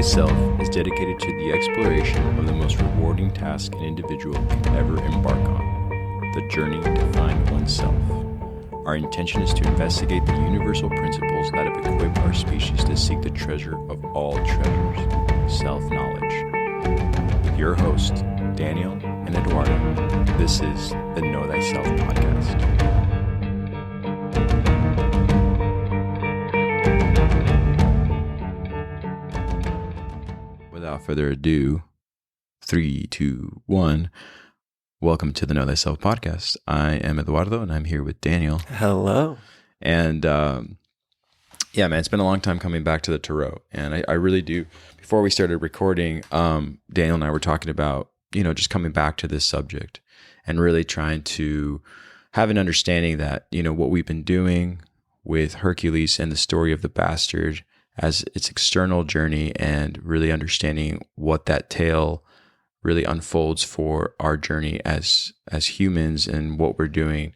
Thyself is dedicated to the exploration of the most rewarding task an individual can ever embark on, the journey to find oneself. Our intention is to investigate the universal principles that have equipped our species to seek the treasure of all treasures, self-knowledge. With your hosts, Daniel and Eduardo, this is the Know Thyself podcast. Without further ado, 3, 2, 1. Welcome to the Know Thyself podcast. I am Eduardo, and I'm here with Daniel. Hello. And yeah, man, it's been a long time coming back to the tarot, and I really do. Before we started recording, Daniel and I were talking about, just coming back to this subject and really trying to have an understanding that, what we've been doing with Hercules and the story of the bastard as its external journey, and really understanding what that tale really unfolds for our journey as humans and what we're doing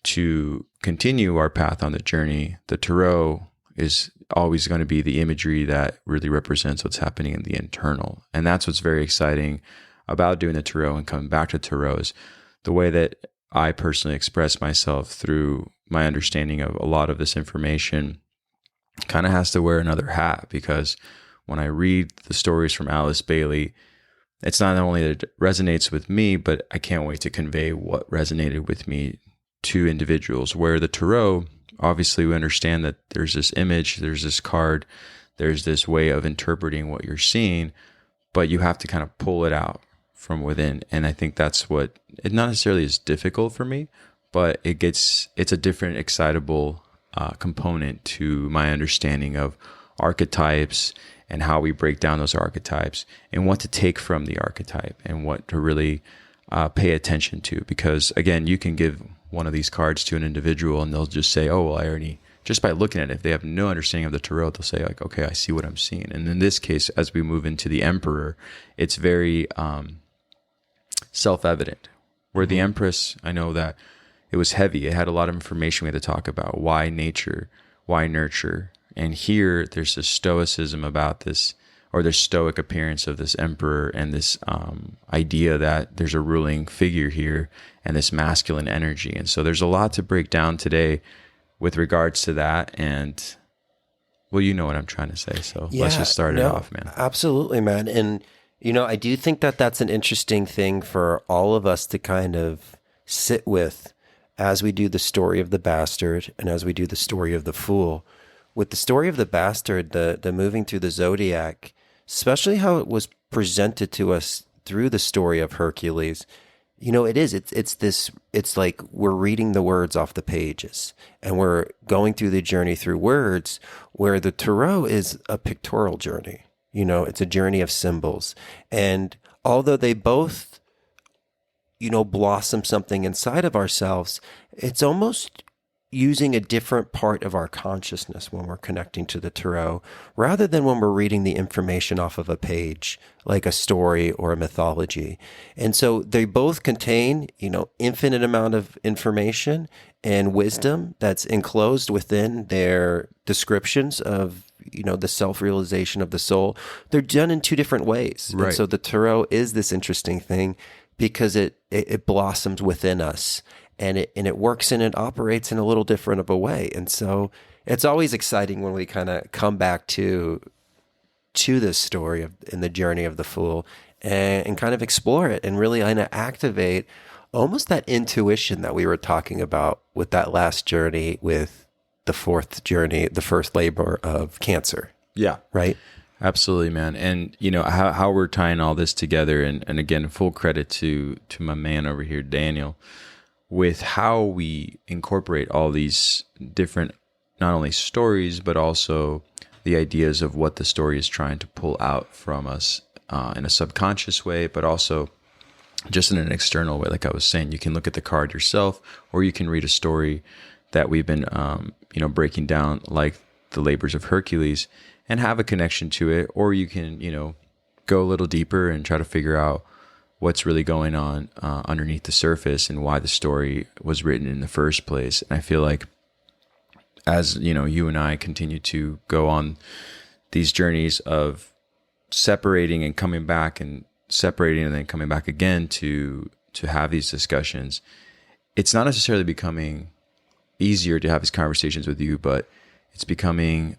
to continue our path on the journey. The tarot is always going to be the imagery that really represents what's happening in the internal. And that's what's very exciting about doing the tarot and coming back to tarot, is the way that I personally express myself through my understanding of a lot of this information kind of has to wear another hat, because when I read the stories from Alice Bailey, it's not only that it resonates with me, but I can't wait to convey what resonated with me to individuals. Where the tarot, obviously we understand that there's this image, there's this card, there's this way of interpreting what you're seeing, but you have to kind of pull it out from within. And I think that's what, it not necessarily is difficult for me, but it's a different excitable component to my understanding of archetypes and how we break down those archetypes and what to take from the archetype and what to really pay attention to. Because again, you can give one of these cards to an individual and they'll just say, oh, well, I already, just by looking at it, if they have no understanding of the tarot, they'll say like, okay, I see what I'm seeing. And in this case, as we move into the Emperor, it's very self-evident. Where the Empress, I know that it was heavy. It had a lot of information we had to talk about. Why nature? Why nurture? And here there's this stoicism about this, or the stoic appearance of this emperor, and this idea that there's a ruling figure here and this masculine energy. And so there's a lot to break down today with regards to that. And well, you know what I'm trying to say. So let's just start it off, man. Absolutely, man. And, I do think that that's an interesting thing for all of us to kind of sit with as we do the story of the bastard and as we do the story of the fool. With the story of the bastard, the moving through the zodiac, especially how it was presented to us through the story of Hercules, it's like we're reading the words off the pages and we're going through the journey through words, where the tarot is a pictorial journey. It's a journey of symbols. And although they both blossom something inside of ourselves, it's almost using a different part of our consciousness when we're connecting to the tarot, rather than when we're reading the information off of a page, like a story or a mythology. And so they both contain, infinite amount of information and wisdom that's enclosed within their descriptions of, the self-realization of the soul. They're done in two different ways. Right. And so the tarot is this interesting thing because it blossoms within us. And it works and it operates in a little different of a way. And so it's always exciting when we kind of come back to this story in the journey of the fool and kind of explore it and really kind of activate almost that intuition that we were talking about with that last journey, with the fourth journey, the first labor of Cancer. Yeah. Right? Absolutely, man. And how we're tying all this together, and again, full credit to my man over here, Daniel, with how we incorporate all these different, not only stories, but also the ideas of what the story is trying to pull out from us in a subconscious way, but also just in an external way. Like I was saying, you can look at the card yourself, or you can read a story that we've been, breaking down, like the labors of Hercules, and have a connection to it. Or you can, go a little deeper and try to figure out what's really going on underneath the surface and why the story was written in the first place. And I feel like as you and I continue to go on these journeys of separating and coming back and separating and then coming back again to have these discussions, it's not necessarily becoming easier to have these conversations with you, but it's becoming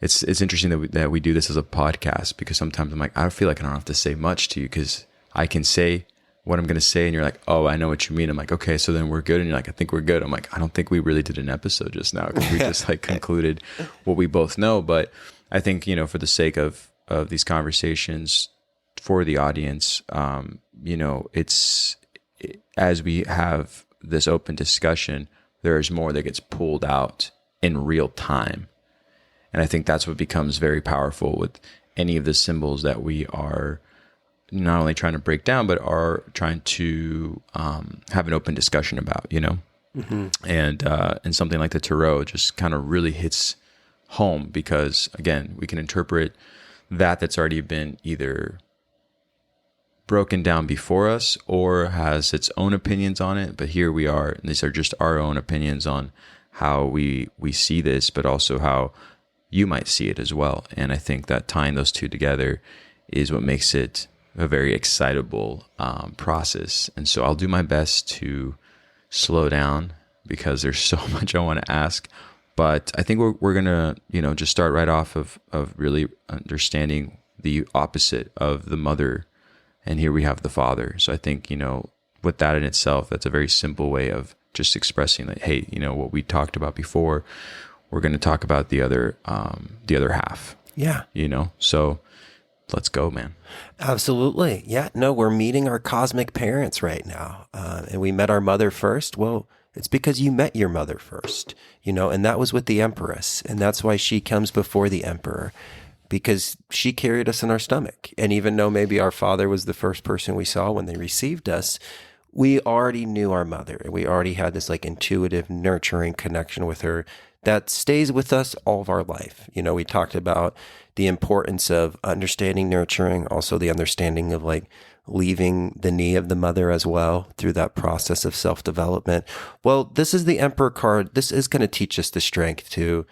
it's interesting that we do this as a podcast, because sometimes I'm like, I feel like I don't have to say much to you because I can say what I'm going to say and you're like, oh, I know what you mean. I'm like, okay, so then we're good. And you're like, I think we're good. I'm like, I don't think we really did an episode just now, because we just like concluded what we both know. But I think, for the sake of these conversations for the audience, as we have this open discussion, there's more that gets pulled out in real time. And I think that's what becomes very powerful with any of the symbols that we are not only trying to break down, but are trying to have an open discussion about, Mm-hmm. And something like the tarot just kind of really hits home, because again, we can interpret that's already been either broken down before us or has its own opinions on it. But here we are, and these are just our own opinions on how we see this, but also how you might see it as well. And I think that tying those two together is what makes it a very excitable process. And so I'll do my best to slow down, because there's so much I want to ask. But I think we're gonna, just start right off of really understanding the opposite of the mother, and here we have the father. So I think, with that in itself, that's a very simple way of just expressing that, hey, what we talked about before, we're going to talk about the other half. Yeah. So let's go, man. Absolutely. Yeah. No, we're meeting our cosmic parents right now. And we met our mother first. Well, it's because you met your mother first, and that was with the Empress. And that's why she comes before the Emperor, because she carried us in our stomach. And even though maybe our father was the first person we saw when they received us, we already knew our mother, and we already had this like intuitive, nurturing connection with her that stays with us all of our life. We talked about the importance of understanding nurturing, also the understanding of like leaving the knee of the mother as well through that process of self-development. Well, this is the Emperor card. This is going to teach us the strength to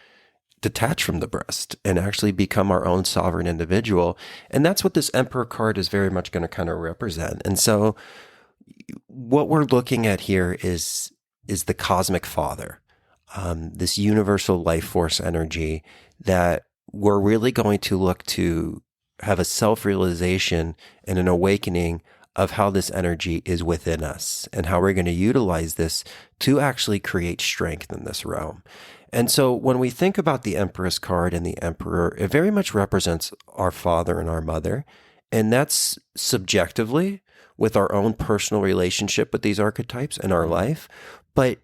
detach from the breast and actually become our own sovereign individual. And that's what this Emperor card is very much going to kind of represent. And so what we're looking at here is the cosmic father, this universal life force energy that we're really going to look to have a self-realization and an awakening of how this energy is within us and how we're going to utilize this to actually create strength in this realm. And so when we think about the Empress card and the Emperor, it very much represents our father and our mother. And that's subjectively with our own personal relationship with these archetypes in our life. But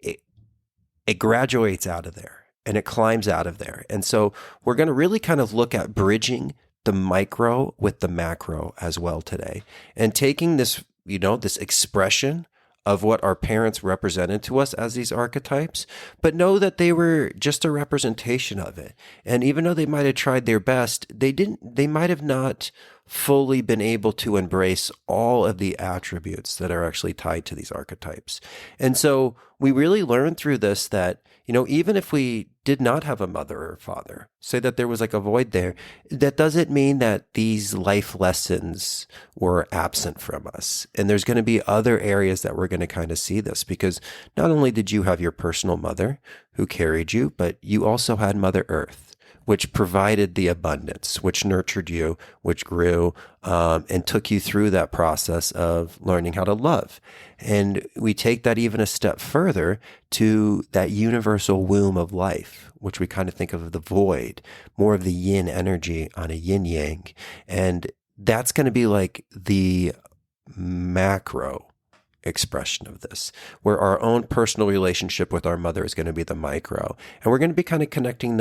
it graduates out of there and it climbs out of there. And so we're going to really kind of look at bridging the micro with the macro as well today, and taking this, this expression of what our parents represented to us as these archetypes, but know that they were just a representation of it. And even though they might have tried their best, they might have not fully been able to embrace all of the attributes that are actually tied to these archetypes. And so we really learned through this that, even if we did not have a mother or father, say that there was like a void there, that doesn't mean that these life lessons were absent from us. And there's going to be other areas that we're going to kind of see this, because not only did you have your personal mother who carried you, but you also had Mother Earth, which provided the abundance, which nurtured you, which grew, and took you through that process of learning how to love. And we take that even a step further to that universal womb of life, which we kind of think of the void, more of the yin energy on a yin yang. And that's going to be like the macro expression of this, where our own personal relationship with our mother is going to be the micro. And we're going to be kind of connecting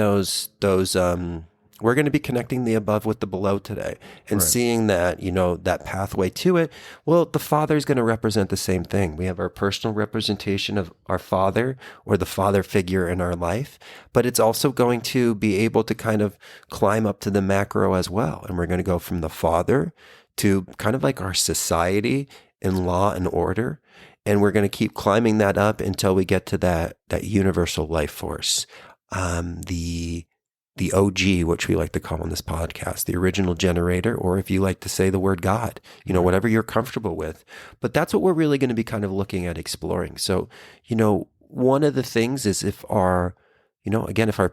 we're going to be connecting the above with the below today, and right. Seeing that, that pathway to it. Well, the father is going to represent the same thing. We have our personal representation of our father or the father figure in our life, but it's also going to be able to kind of climb up to the macro as well. And we're going to go from the father to kind of like our society in law and order. And we're going to keep climbing that up until we get to that universal life force, the the OG, which we like to call on this podcast, the original generator, or if you like to say the word God, whatever you're comfortable with. But that's what we're really going to be kind of looking at exploring. So, one of the things is if our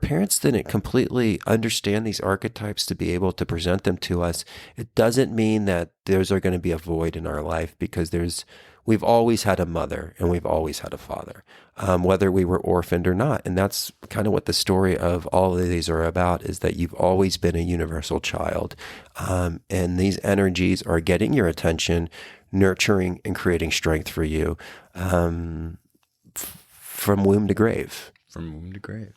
parents didn't completely understand these archetypes to be able to present them to us, it doesn't mean that those are going to be a void in our life, because we've always had a mother and we've always had a father, whether we were orphaned or not. And that's kind of what the story of all of these are about, is that you've always been a universal child. And these energies are getting your attention, nurturing and creating strength for you from womb to grave. From womb to grave.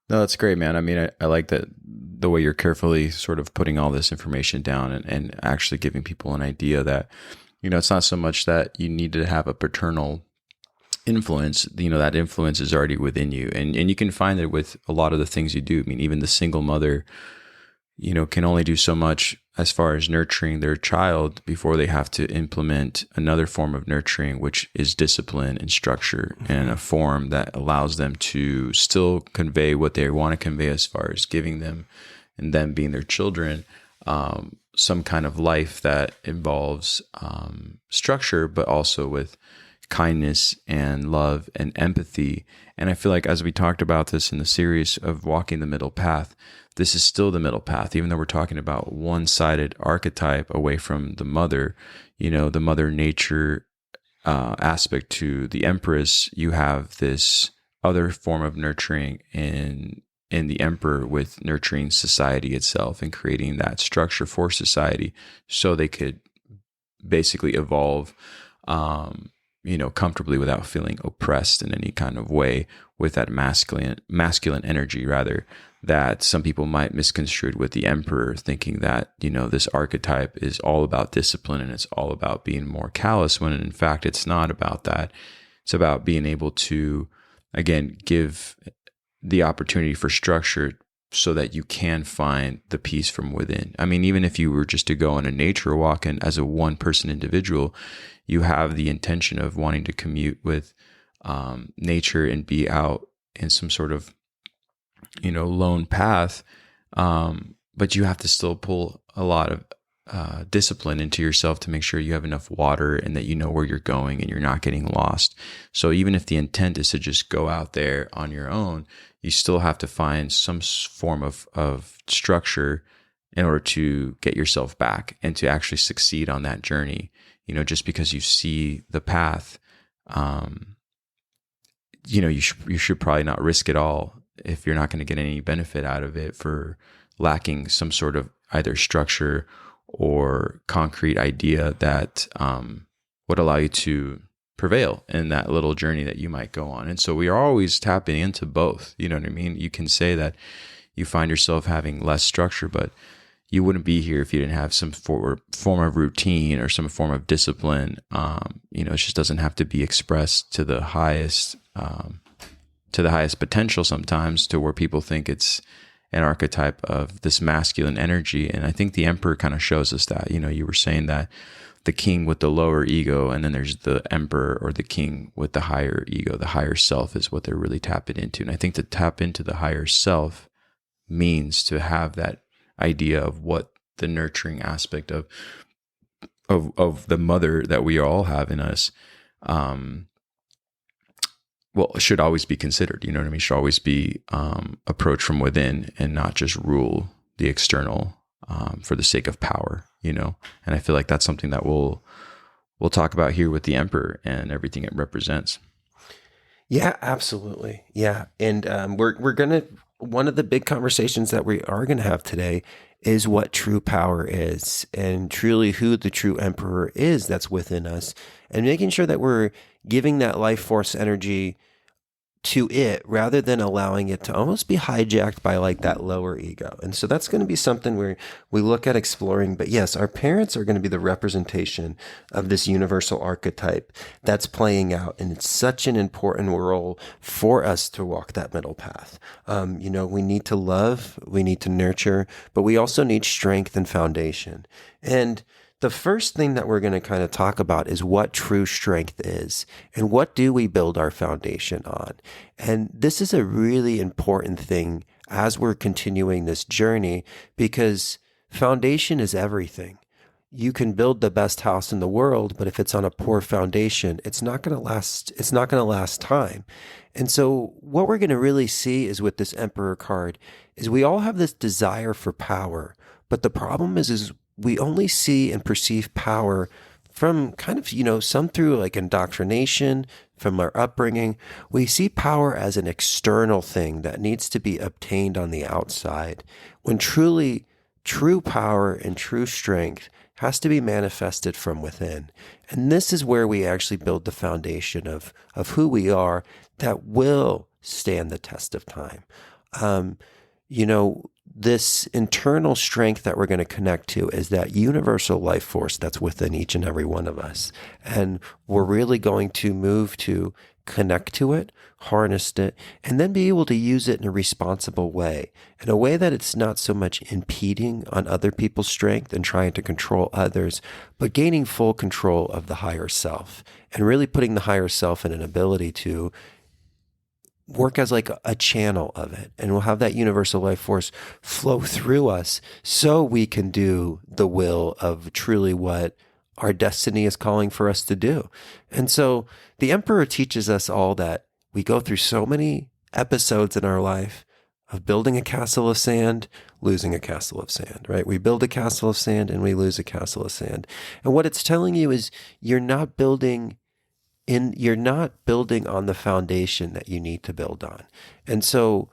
No, that's great, man. I mean, I like that the way you're carefully sort of putting all this information down and actually giving people an idea that, it's not so much that you need to have a paternal influence, that influence is already within you. And you can find it with a lot of the things you do. I mean, even the single mother, can only do so much as far as nurturing their child before they have to implement another form of nurturing, which is discipline and structure, and a form that allows them to still convey what they want to convey as far as giving them and them being their children, some kind of life that involves structure, but also with kindness and love and empathy. And I feel like, as we talked about this in the series of Walking the Middle Path, this is still the middle path, even though we're talking about one-sided archetype away from the mother, the mother nature aspect to the Empress. You have this other form of nurturing in the Emperor, with nurturing society itself and creating that structure for society so they could basically evolve, comfortably without feeling oppressed in any kind of way, with that masculine energy, rather, that some people might misconstrue with the Emperor, thinking that, this archetype is all about discipline and it's all about being more callous, when in fact it's not about that. It's about being able to, again, give the opportunity for structure so that you can find the peace from within. I mean, even if you were just to go on a nature walk, and as a one-person individual, you have the intention of wanting to commute with nature and be out in some sort of, lone path, but you have to still pull a lot of discipline into yourself to make sure you have enough water and that you know where you're going and you're not getting lost. So even if the intent is to just go out there on your own, you still have to find some form of structure in order to get yourself back and to actually succeed on that journey. Just because you see the path, you should probably not risk it all if you're not going to get any benefit out of it for lacking some sort of either structure or concrete idea that would allow you to prevail in that little journey that you might go on. And so we are always tapping into both. You know what I mean? You can say that you find yourself having less structure, but you wouldn't be here if you didn't have some form of routine or some form of discipline. It just doesn't have to be expressed to the highest potential sometimes, to where people think it's an archetype of this masculine energy. And I think the Emperor kind of shows us that. You were saying that the king with the lower ego, and then there's the Emperor or the king with the higher ego, the higher self, is what they're really tapping into. And I think to tap into the higher self means to have that idea of what the nurturing aspect of the mother that we all have in us, should always be considered. You know what I mean? Should always be approached from within and not just rule the external for the sake of power. And I feel like that's something that we'll talk about here with the Emperor and everything it represents. Yeah, absolutely. Yeah, and we're gonna. One of the big conversations that we are going to have today is what true power is, and truly who the true Emperor is that's within us, and making sure that we're giving that life force energy to it rather than allowing it to almost be hijacked by like that lower ego. And so that's going to be something where we look at exploring. But yes, our parents are going to be the representation of this universal archetype that's playing out. And it's such an important role for us to walk that middle path. We need to love, we need to nurture, but we also need strength and foundation. And the first thing that we're going to kind of talk about is what true strength is and what do we build our foundation on. And this is a really important thing as we're continuing this journey, because foundation is everything. You can build the best house in the world, but if it's on a poor foundation, it's not going to last. It's not going to last time. And so what we're going to really see is with this Emperor card is we all have this desire for power, but the problem is we only see and perceive power from kind of, some through like indoctrination, from our upbringing. We see power as an external thing that needs to be obtained on the outside, when truly true power and true strength has to be manifested from within. And this is where we actually build the foundation of who we are that will stand the test of time. This internal strength that we're going to connect to is that universal life force that's within each and every one of us. And we're really going to move to connect to it, harness it, and then be able to use it in a responsible way, in a way that it's not so much impeding on other people's strength and trying to control others, but gaining full control of the higher self and really putting the higher self in an ability to work as like a channel of it. And we'll have that universal life force flow through us so we can do the will of truly what our destiny is calling for us to do. And so the Emperor teaches us all that we go through so many episodes in our life of building a castle of sand, losing a castle of sand, right? We build a castle of sand and we lose a castle of sand. And what it's telling you is you're not building on the foundation that you need to build on. And so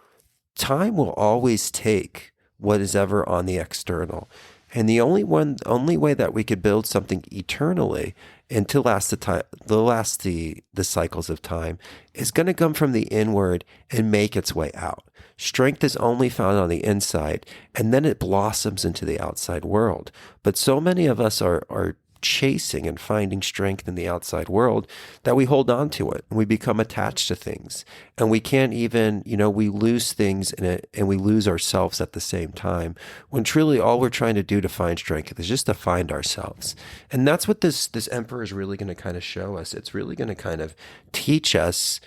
time will always take what is ever on the external. And the only way that we could build something eternally and to last the cycles of time is going to come from the inward and make its way out. Strength is only found on the inside, and then it blossoms into the outside world. But so many of us are chasing and finding strength in the outside world that we hold on to it and we become attached to things, and we can't even, we lose things in it and we lose ourselves at the same time, when truly all we're trying to do to find strength is just to find ourselves. And that's what this Emperor is really going to kind of show us. It's really going to kind of teach us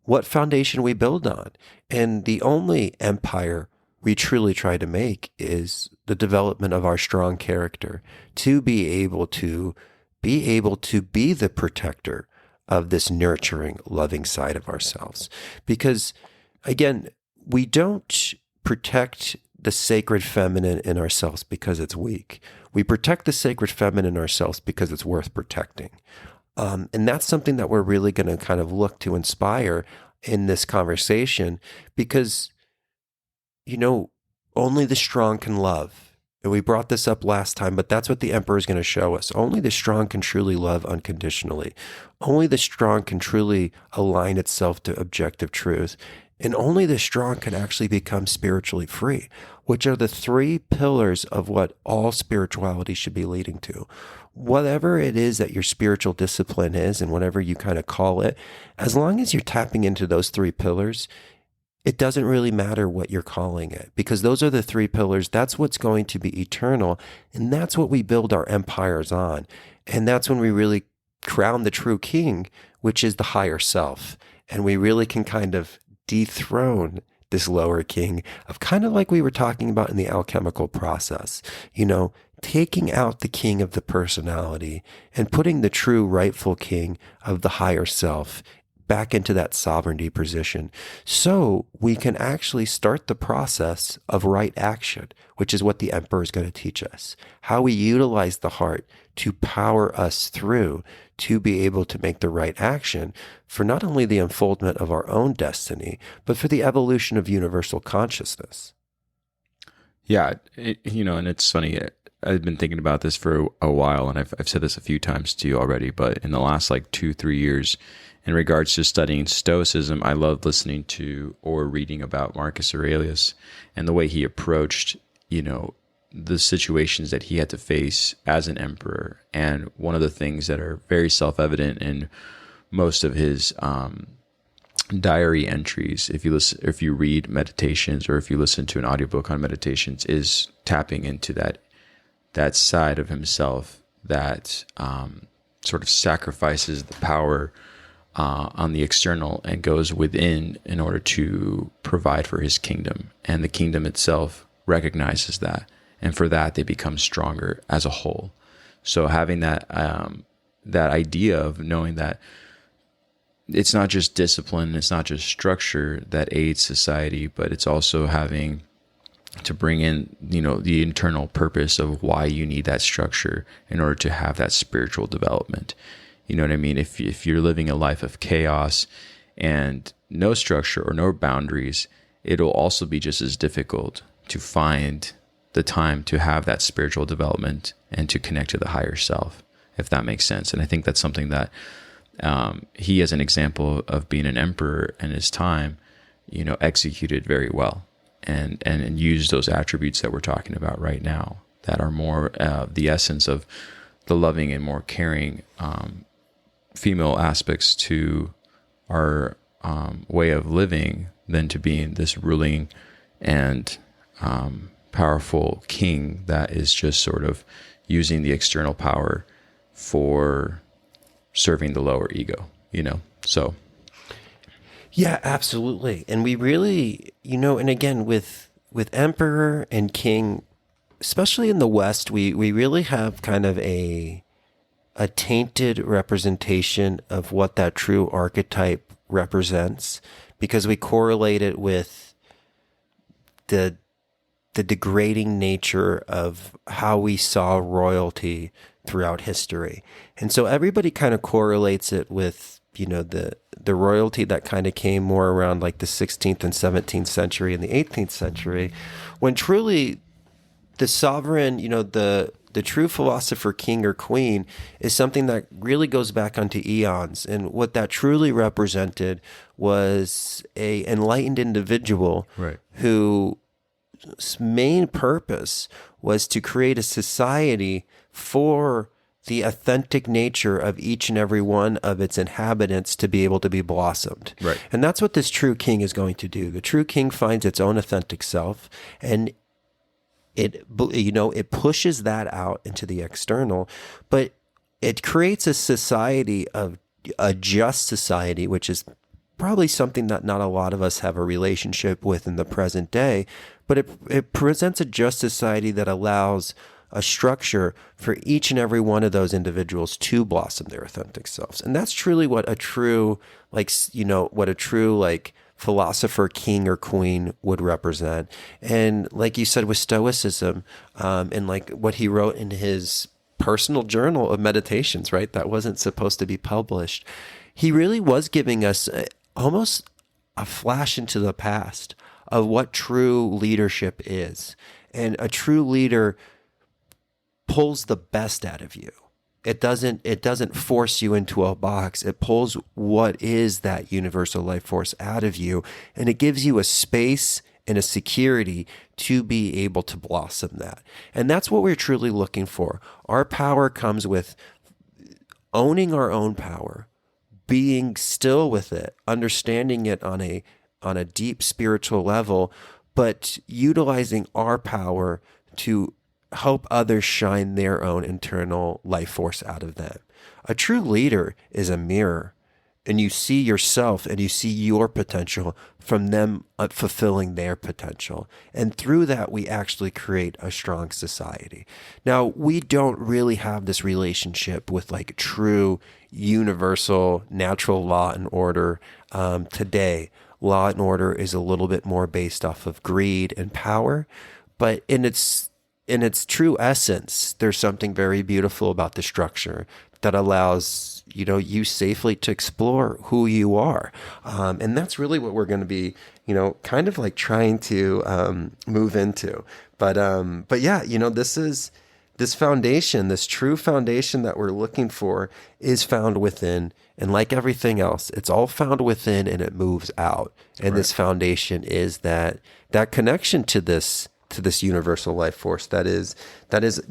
what foundation we build on. And the only empire we truly try to make is the development of our strong character, to be able to be the protector of this nurturing, loving side of ourselves. Because again, we don't protect the sacred feminine in ourselves because it's weak. We protect the sacred feminine in ourselves because it's worth protecting. And that's something that we're really going to kind of look to inspire in this conversation, because only the strong can love. And we brought this up last time, but that's what the Emperor is going to show us. Only the strong can truly love unconditionally. Only the strong can truly align itself to objective truth. And only the strong can actually become spiritually free, which are the three pillars of what all spirituality should be leading to. Whatever it is that your spiritual discipline is, and whatever you kind of call it, as long as you're tapping into those three pillars, it doesn't really matter what you're calling it, because those are the three pillars. That's what's going to be eternal. And that's what we build our empires on. And that's when we really crown the true king, which is the higher self. And we really can kind of dethrone this lower king, of kind of like we were talking about in the alchemical process, taking out the king of the personality and putting the true rightful king of the higher self back into that sovereignty position, so we can actually start the process of right action, which is what the Emperor is going to teach us. How we utilize the heart to power us through to be able to make the right action for not only the unfoldment of our own destiny, but for the evolution of universal consciousness. Yeah, and it's funny. I've been thinking about this for a while, and I've said this a few times to you already, but in the last 2-3 years, in regards to studying Stoicism, I love listening to or reading about Marcus Aurelius and the way he approached, the situations that he had to face as an emperor. And one of the things that are very self-evident in most of his diary entries, if you read meditations or if you listen to an audiobook on meditations, is tapping into that side of himself that sort of sacrifices the power on the external and goes within in order to provide for his kingdom. And the kingdom itself recognizes that. And for that, they become stronger as a whole. So having that that idea of knowing that it's not just discipline, it's not just structure that aids society, but it's also having to bring in, the internal purpose of why you need that structure in order to have that spiritual development. You know what I mean? If you're living a life of chaos and no structure or no boundaries, it'll also be just as difficult to find the time to have that spiritual development and to connect to the higher self, if that makes sense. And I think that's something that he, as an example of being an emperor in his time, executed very well and used those attributes that we're talking about right now that are more the essence of the loving and more caring female aspects to our way of living than to being this ruling and powerful king that is just sort of using the external power for serving the lower ego, so. Yeah, absolutely. And we really, and again, with emperor and king, especially in the West, we really have kind of a tainted representation of what that true archetype represents, because we correlate it with the degrading nature of how we saw royalty throughout history. And so everybody kind of correlates it with, the royalty that kind of came more around like the 16th and 17th century and the 18th century, when truly the sovereign, the true philosopher, king or queen, is something that really goes back onto eons. And what that truly represented was a enlightened individual, right, whose main purpose was to create a society for the authentic nature of each and every one of its inhabitants to be able to be blossomed. Right. And that's what this true king is going to do. The true king finds its own authentic self, and it pushes that out into the external, but it creates a society of a just society, which is probably something that not a lot of us have a relationship with in the present day, but it presents a just society that allows a structure for each and every one of those individuals to blossom their authentic selves. And that's truly what a true, philosopher, king or queen would represent. And like you said, with Stoicism, and like what he wrote in his personal journal of meditations, right? That wasn't supposed to be published. He really was giving us almost a flash into the past of what true leadership is. And a true leader pulls the best out of you. It doesn't force you into a box. It pulls what is that universal life force out of you, and it gives you a space and a security to be able to blossom that. And that's what we're truly looking for. Our power comes with owning our own power, being still with it, understanding it on a deep spiritual level, but utilizing our power to help others shine their own internal life force out of them. A true leader is a mirror, and you see yourself and you see your potential from them fulfilling their potential. And through that, we actually create a strong society. Now, we don't really have this relationship with like true universal natural law and order today. Law and order is a little bit more based off of greed and power, but in its true essence, there's something very beautiful about the structure that allows, you safely to explore who you are. And that's really what we're going to be, kind of like trying to move into. But yeah, this foundation, this true foundation that we're looking for is found within. And like everything else, it's all found within and it moves out. And This foundation is that connection to this universal life force that is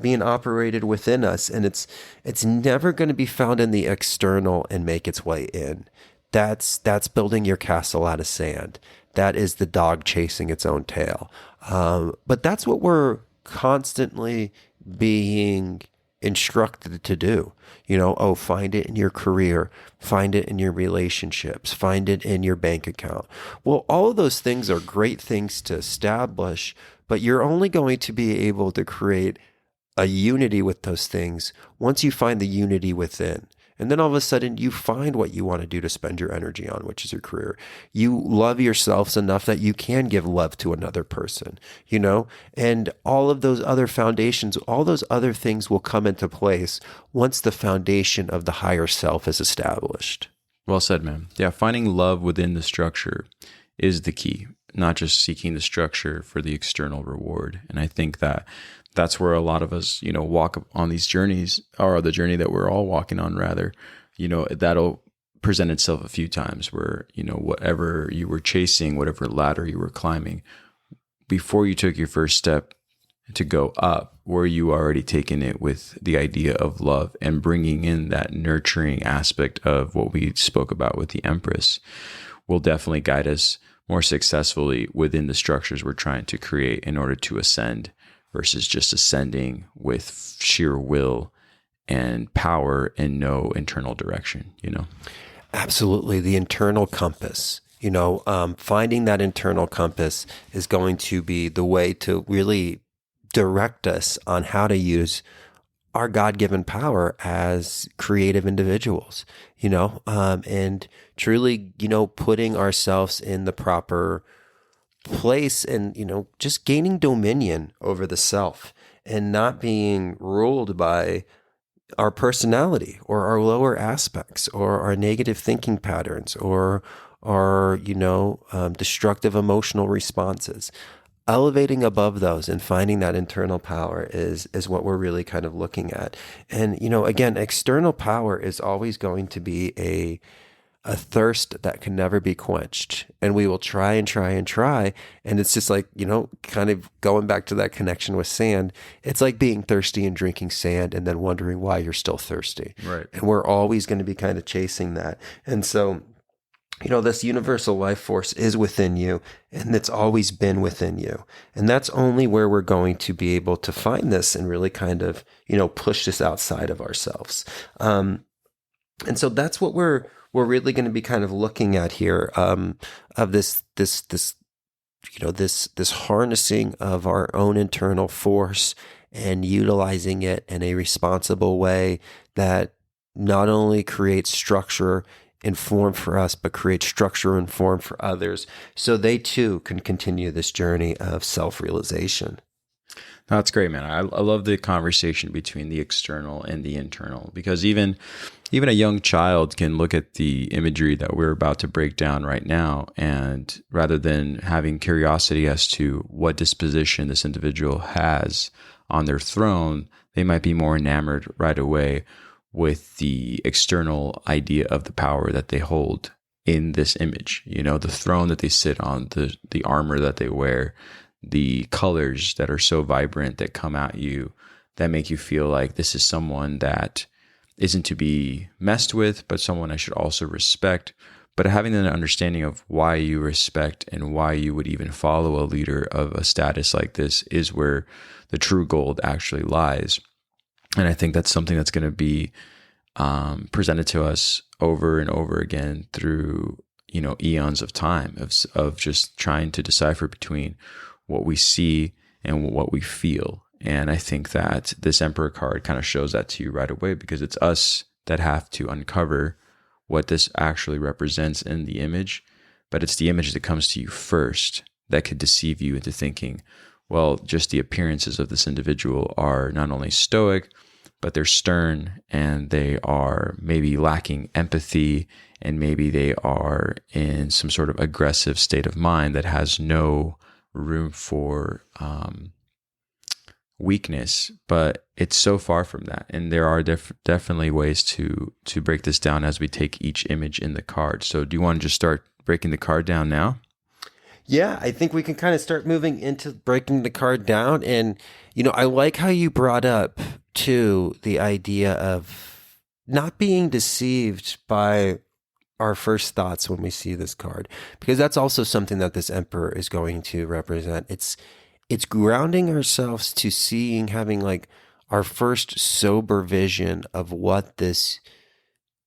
being operated within us, and it's never going to be found in the external and make its way in. That's building your castle out of sand. That is the dog chasing its own tail. But that's what we're constantly being instructed to do. Find it in your career, find it in your relationships, find it in your bank account. Well, all of those things are great things to establish, but you're only going to be able to create a unity with those things once you find the unity within. And then all of a sudden you find what you want to do to spend your energy on, which is your career. You love yourselves enough that you can give love to another person, and all of those other foundations, all those other things will come into place once the foundation of the higher self is established. Well said, man. Yeah, finding love within the structure is the key, not just seeking the structure for the external reward. And I think that that's where a lot of us, walk on these journeys, or the journey that we're all walking on, rather, that'll present itself a few times where, whatever you were chasing, whatever ladder you were climbing, before you took your first step to go up, were you already taking it with the idea of love and bringing in that nurturing aspect of what we spoke about with the Empress, will definitely guide us more successfully within the structures we're trying to create in order to ascend, versus just ascending with sheer will and power and no internal direction, Absolutely. The internal compass, finding that internal compass is going to be the way to really direct us on how to use our God-given power as creative individuals, and truly, putting ourselves in the proper place and, just gaining dominion over the self and not being ruled by our personality or our lower aspects or our negative thinking patterns or our, destructive emotional responses. Elevating above those and finding that internal power is what we're really kind of looking at. And, again, external power is always going to be a thirst that can never be quenched. And we will try and try and try. And it's just like, kind of going back to that connection with sand. It's like being thirsty and drinking sand and then wondering why you're still thirsty. Right. And we're always going to be kind of chasing that. And so, this universal life force is within you, and it's always been within you. And that's only where we're going to be able to find this and really kind of, push this outside of ourselves. And so that's what we're really going to be kind of looking at here, of this harnessing of our own internal force and utilizing it in a responsible way that not only creates structure and form for us, but creates structure and form for others, so they too can continue this journey of self-realization. That's great, man. I love the conversation between the external and the internal, because even a young child can look at the imagery that we're about to break down right now, and rather than having curiosity as to what disposition this individual has on their throne, they might be more enamored right away with the external idea of the power that they hold in this image. The throne that they sit on, the armor that they wear, the colors that are so vibrant that come at you, that make you feel like this is someone that isn't to be messed with, but someone I should also respect. But having an understanding of why you respect and why you would even follow a leader of a status like this is where the true gold actually lies. And I think that's something that's going to be presented to us over and over again through, eons of time of just trying to decipher between what we see and what we feel. And I think that this Emperor card kind of shows that to you right away, because it's us that have to uncover what this actually represents in the image. But it's the image that comes to you first that could deceive you into thinking, well, just the appearances of this individual are not only stoic, but they're stern, and they are maybe lacking empathy, and maybe they are in some sort of aggressive state of mind that has no room for weakness. But it's so far from that, and there are definitely ways to break this down as we take each image in the card. So do you want to just start breaking the card down now? Yeah, I think we can kind of start moving into breaking the card down. And, I like how you brought up, too, the idea of not being deceived by our first thoughts when we see this card, because that's also something that this Emperor is going to represent. It's grounding ourselves to having like our first sober vision of what this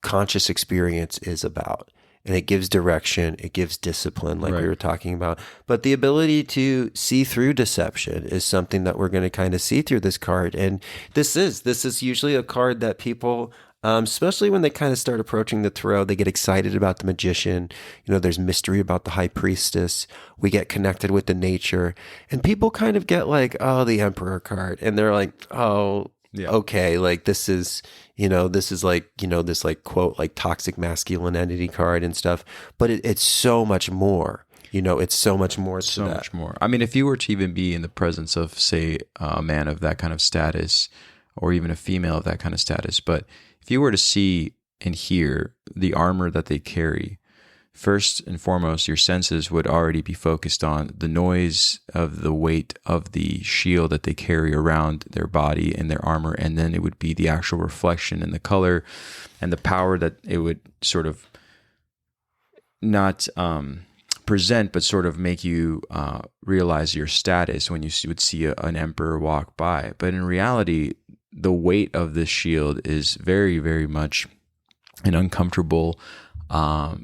conscious experience is about. And it gives direction, it gives discipline, like we were talking about. But the ability to see through deception is something that we're going to kind of see through this card. And this is usually a card that people, especially when they kind of start approaching the tarot, they get excited about the magician. You know, there's mystery about the high priestess. We get connected with the nature. And people kind of get like, oh, the emperor card. And they're like, oh, okay, like this is like, this like quote, like toxic masculinity card and stuff, but it's so much more, it's so much more to so that. much more. I mean, if you were to even be in the presence of, say, a man of that kind of status, or even a female of that kind of status, but if you were to see and hear the armor that they carry, first and foremost, your senses would already be focused on the noise of the weight of the shield that they carry around their body and their armor. And then it would be the actual reflection and the color and the power that it would sort of not present, but sort of make you realize your status when you would see an emperor walk by. But in reality, the weight of this shield is very, very much an uncomfortable part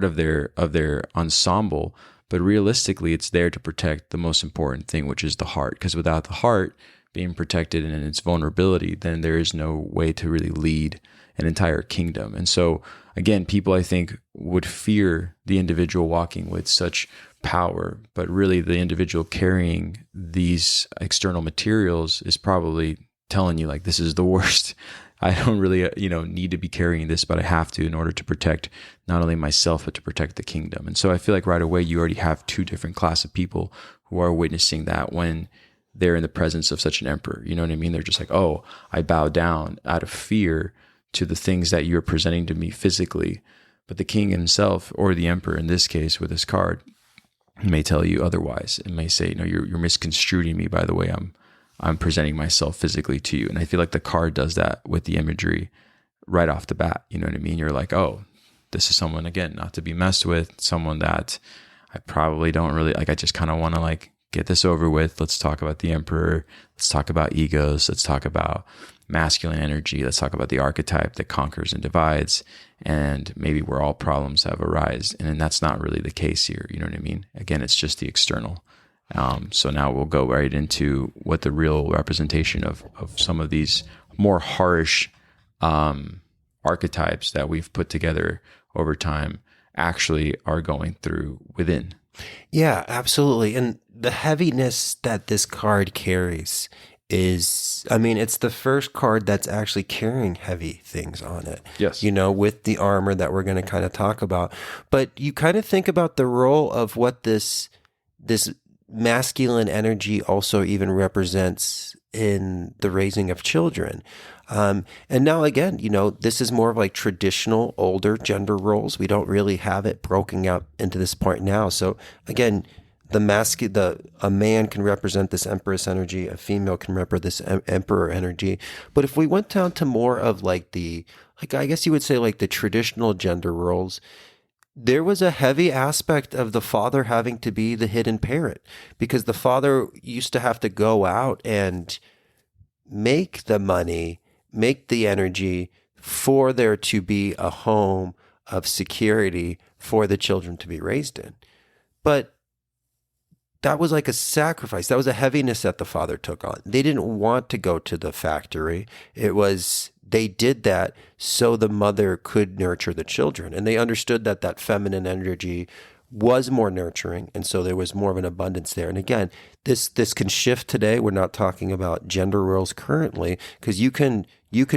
of their ensemble, but realistically it's there to protect the most important thing, which is the heart. Because without the heart being protected in its vulnerability, then there is no way to really lead an entire kingdom. And so again, people, I think, would fear the individual walking with such power, but really the individual carrying these external materials is probably telling you, like, this is the worst. I don't really, need to be carrying this, but I have to in order to protect not only myself, but to protect the kingdom. And so I feel like right away, you already have two different class of people who are witnessing that when they're in the presence of such an emperor. You know what I mean? They're just like, oh, I bow down out of fear to the things that you're presenting to me physically. But the king himself, or the emperor in this case with this card, may tell you otherwise. It may say, no, you're misconstruing me by the way I'm presenting myself physically to you. And I feel like the card does that with the imagery right off the bat. You know what I mean? You're like, oh, this is someone, again, not to be messed with, someone that I probably don't really like. I just kind of want to like get this over with. Let's talk about the emperor. Let's talk about egos. Let's talk about masculine energy. Let's talk about the archetype that conquers and divides, and maybe where all problems have arisen. And that's not really the case here. You know what I mean? Again, it's just the external. So now we'll go right into what the real representation of some of these more harsh archetypes that we've put together over time actually are going through within. Yeah, absolutely. And the heaviness that this card carries is, it's the first card that's actually carrying heavy things on it. Yes. With the armor that we're going to kind of talk about. But you kind of think about the role of what this masculine energy also even represents in the raising of children. And now again, this is more of like traditional older gender roles. We don't really have it broken up into this point now. So again, a man can represent this empress energy, a female can represent this emperor energy. But if we went down to more of I guess you would say like the traditional gender roles, there was a heavy aspect of the father having to be the hidden parent, because the father used to have to go out and make the money, make the energy for there to be a home of security for the children to be raised in. But that was like a sacrifice. That was a heaviness that the father took on. They didn't want to go to the factory. They did that so the mother could nurture the children. And they understood that feminine energy was more nurturing. And so there was more of an abundance there. And again, this can shift today. We're not talking about gender roles currently, because you could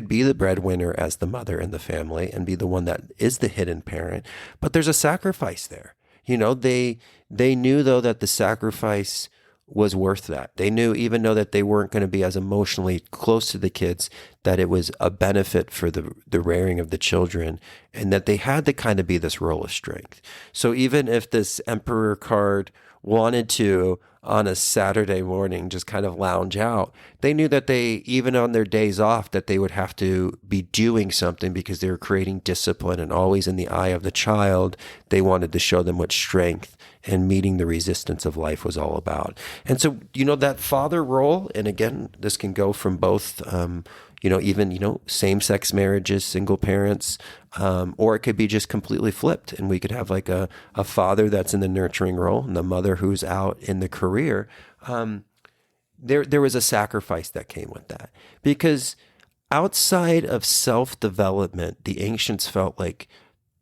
be the breadwinner as the mother in the family and be the one that is the hidden parent. But there's a sacrifice there. They knew though that the sacrifice was worth that. They knew, even though that they weren't going to be as emotionally close to the kids, that it was a benefit for the rearing of the children, and that they had to kind of be this role of strength. So even if this Emperor card wanted to, on a Saturday morning, just kind of lounge out, they knew that they, even on their days off, that they would have to be doing something because they were creating discipline, and always in the eye of the child, they wanted to show them what strength and meeting the resistance of life was all about. And so, that father role, and again, this can go from both, even, same-sex marriages, single parents, or it could be just completely flipped. And we could have like a father that's in the nurturing role and the mother who's out in the career. There was a sacrifice that came with that, because outside of self-development, the ancients felt like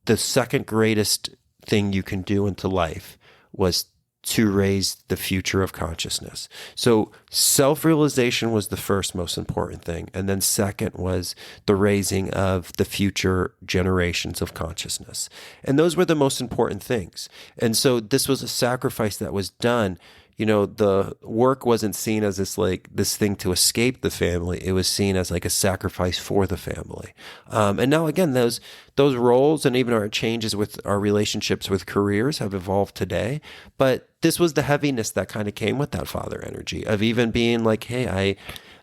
the second greatest thing you can do into life was to raise the future of consciousness. So self-realization was the first most important thing. And then second was the raising of the future generations of consciousness. And those were the most important things. And so this was a sacrifice that was done. The work wasn't seen as this thing to escape the family. It was seen as like a sacrifice for the family. And now again, those roles and even our changes with our relationships with careers have evolved today. But this was the heaviness that kind of came with that father energy of even being like, hey,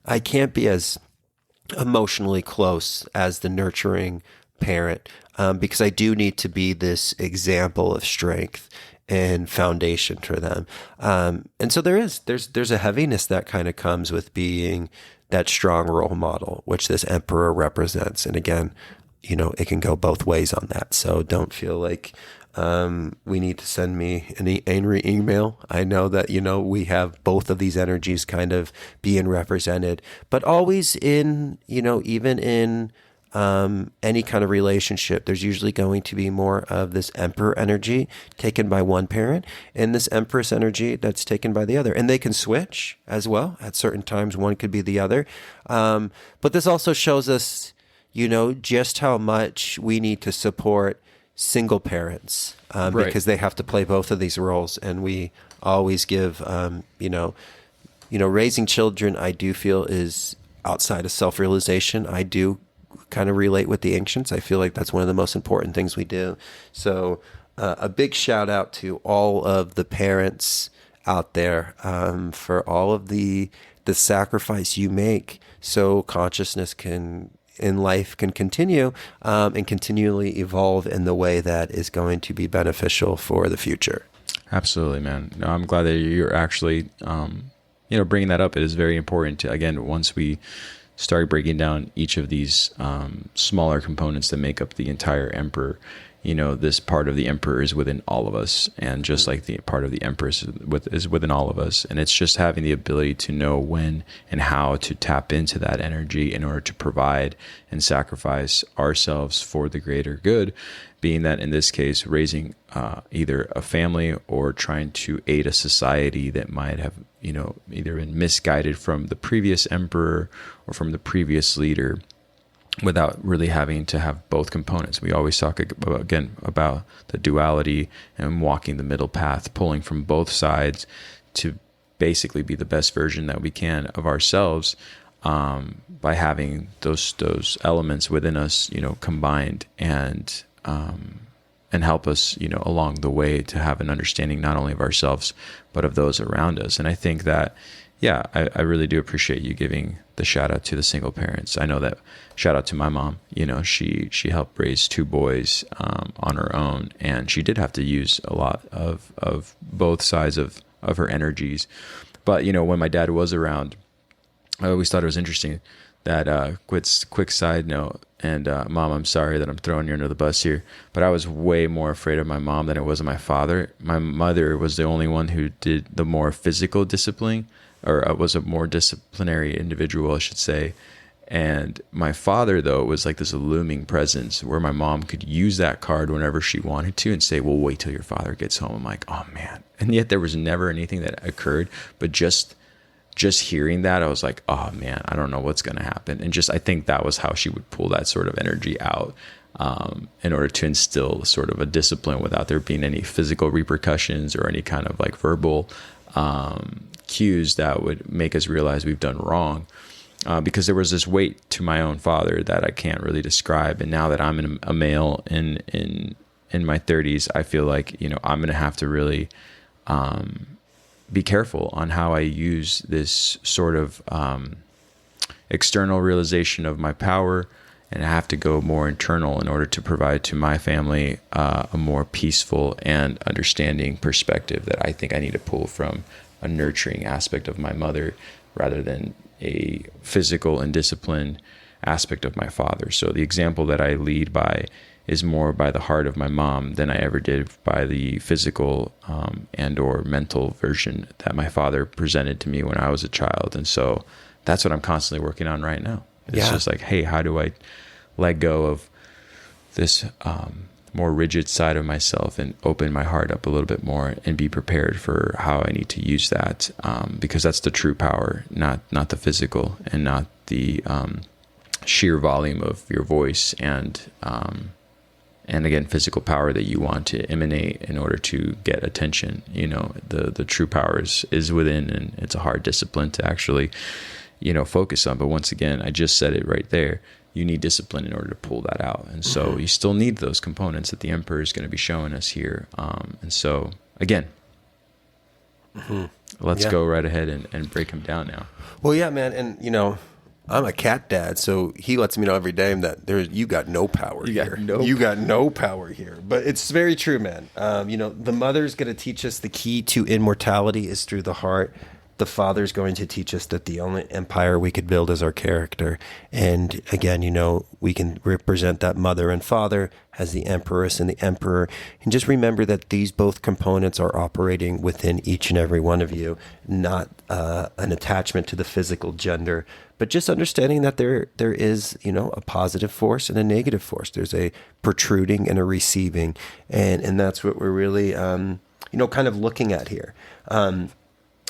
I can't be as emotionally close as the nurturing parent, because I do need to be this example of strength and foundation for them. And so there's a heaviness that kind of comes with being that strong role model, which this Emperor represents. And again, it can go both ways on that. So don't feel like we need to send me an angry email. I know that, we have both of these energies kind of being represented, but always in, even in any kind of relationship, there's usually going to be more of this Emperor energy taken by one parent and this Empress energy that's taken by the other. And they can switch as well. At certain times, one could be the other. But this also shows us, just how much we need to support single parents, Right. because they have to play both of these roles. And we always give, raising children, I do feel, is outside of self-realization. I do kind of relate with the ancients. I feel like that's one of the most important things we do. So a big shout out to all of the parents out there, for all of the sacrifice you make so consciousness in life can continue, and continually evolve in the way that is going to be beneficial for the future. Absolutely, man. No, I'm glad that you're actually, bringing that up. It is very important to, again, once we start breaking down each of these smaller components that make up the entire Emperor, this part of the Emperor is within all of us, and just like the part of the Empress is within all of us. And it's just having the ability to know when and how to tap into that energy in order to provide and sacrifice ourselves for the greater good, being that in this case, raising either a family or trying to aid a society that might have, either been misguided from the previous Emperor or from the previous leader, without really having to have both components. We always talk again about the duality and walking the middle path, pulling from both sides to basically be the best version that we can of ourselves, by having those elements within us, combined and help us, along the way to have an understanding not only of ourselves but of those around us. And I think that, yeah, I really do appreciate you giving the shout out to the single parents. I know that, shout out to my mom, she helped raise two boys on her own, and she did have to use a lot of both sides of her energies. But, when my dad was around, I always thought it was interesting that, quick side note, and Mom, I'm sorry that I'm throwing you under the bus here, but I was way more afraid of my mom than it was of my father. My mother was the only one who did the more physical discipline, or was a more disciplinary individual, I should say. And my father, though, was like this looming presence where my mom could use that card whenever she wanted to and say, well, wait till your father gets home. I'm like, oh man. And yet there was never anything that occurred, but just hearing that, I was like, oh man, I don't know what's going to happen. And I think that was how she would pull that sort of energy out, in order to instill sort of a discipline without there being any physical repercussions or any kind of like verbal cues that would make us realize we've done wrong. because there was this weight to my own father that I can't really describe. And now that I'm a male in my 30s, I feel like, you know, I'm going to have to really be careful on how I use this sort of external realization of my power, and I have to go more internal in order to provide to my family a more peaceful and understanding perspective that I think I need to pull from a nurturing aspect of my mother rather than a physical and disciplined aspect of my father. So the example that I lead by is more by the heart of my mom than I ever did by the physical and or mental version that my father presented to me when I was a child. And so that's what I'm constantly working on right now. It's just like, hey, how do I let go of this more rigid side of myself and open my heart up a little bit more and be prepared for how I need to use that, because that's the true power, not the physical, and not the sheer volume of your voice and again, physical power that you want to emanate in order to get attention. You know, the true power is within, and it's a hard discipline to actually, you know, focus on. But once again, I just said it right there. You need discipline in order to pull that out. And so you still need those components that the Emperor is going to be showing us here. And so, again, let's go right ahead and break them down now. Well, yeah, man. And, you know, I'm a cat dad, so he lets me know every day that you got no power here. You got no power here. But it's very true, man. You know, the mother's going to teach us the key to immortality is through the heart. The father's going to teach us that the only empire we could build is our character. And again, you know, we can represent that mother and father as the empress and the emperor. And just remember that these both components are operating within each and every one of you, not an attachment to the physical gender, but just understanding that there is, you know, a positive force and a negative force. There's a protruding and a receiving. And that's what we're really, you know, kind of looking at here.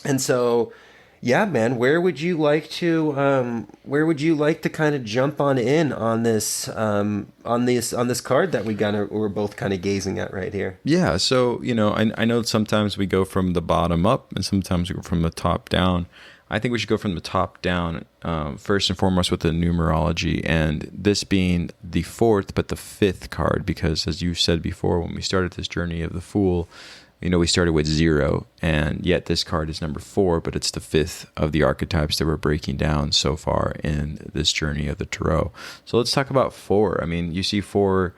And so, yeah, man, where would you like to kind of jump on in on this card that we're both kind of gazing at right here? Yeah. So, you know, I know sometimes we go from the bottom up and sometimes we go from the top down. I think we should go from the top down, first and foremost with the numerology, and this being the fourth, but the fifth card, because as you said before, when we started this journey of the Fool, you know, we started with 0, and yet this card is number 4, but it's the fifth of the archetypes that we're breaking down so far in this journey of the Tarot. So let's talk about 4. I mean, you see 4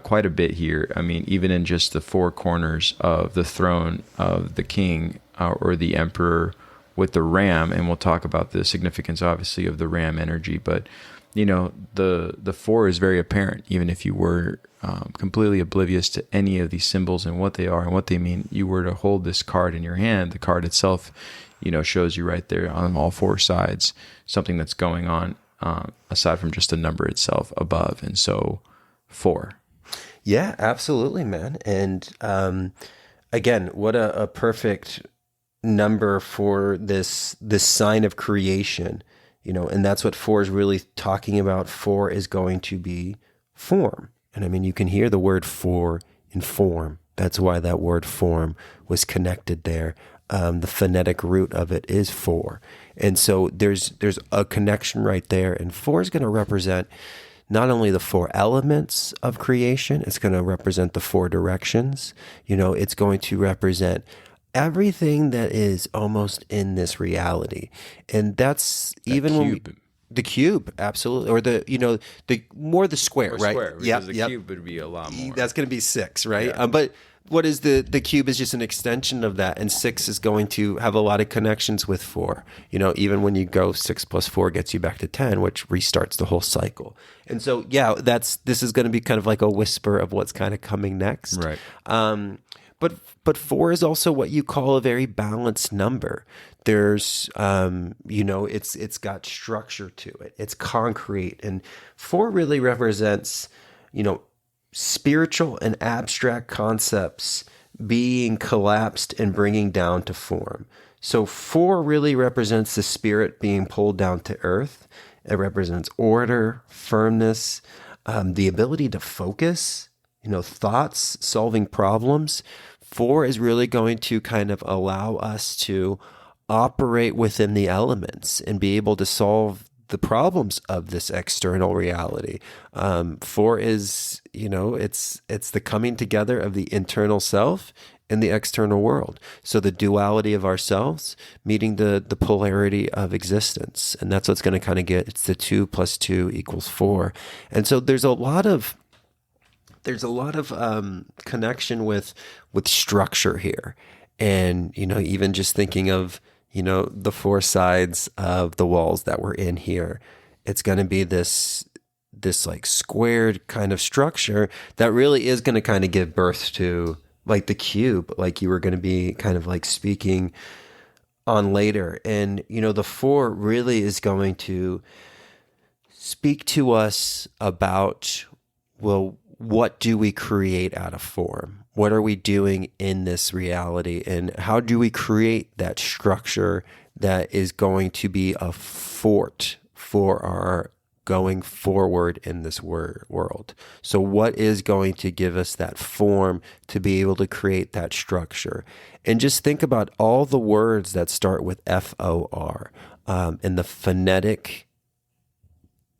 quite a bit here. I mean, even in just the 4 corners of the throne of the king or the emperor with the ram, and we'll talk about the significance, obviously, of the ram energy, but you know, the 4 is very apparent, even if you were completely oblivious to any of these symbols and what they are and what they mean. You were to hold this card in your hand, the card itself, you know, shows you right there on all 4 sides something that's going on aside from just the number itself above. And so 4. Yeah, absolutely, man. And again, what a perfect number for this sign of creation. You know, and that's what 4 is really talking about. 4 is going to be form. And I mean, you can hear the word 4 in form. That's why that word form was connected there. The phonetic root of it is 4. And so there's a connection right there. And 4 is going to represent not only the 4 elements of creation, it's going to represent the 4 directions. You know, it's going to represent everything that is almost in this reality. And that's even when the cube, absolutely. Or the square, or right? Square, because the cube would be a lot more. That's going to be 6, right? Yeah. But what is the cube is just an extension of that. And 6 is going to have a lot of connections with 4. You know, even when you go 6 plus 4 gets you back to 10, which restarts the whole cycle. And so, yeah, this is going to be kind of like a whisper of what's kind of coming next. Right. But 4 is also what you call a very balanced number. There's, you know, it's got structure to it. It's concrete. And 4 really represents, you know, spiritual and abstract concepts being collapsed and bringing down to form. So 4 really represents the spirit being pulled down to earth. It represents order, firmness, the ability to focus, you know, thoughts, solving problems. 4 is really going to kind of allow us to operate within the elements and be able to solve the problems of this external reality. Four is, it's the coming together of the internal self and the external world. So the duality of ourselves meeting the polarity of existence. And that's what's going to kind of get, it's the 2 + 2 = 4. And so there's a lot of connection with structure here. And, even just thinking of, the 4 sides of the walls that we're in here, it's going to be this like squared kind of structure that really is going to kind of give birth to like the cube, like you were going to be kind of like speaking on later. And, the 4 really is going to speak to us about, well, what do we create out of form? What are we doing in this reality? And how do we create that structure that is going to be a fort for our going forward in this world? So what is going to give us that form to be able to create that structure? And just think about all the words that start with FOR, and the phonetic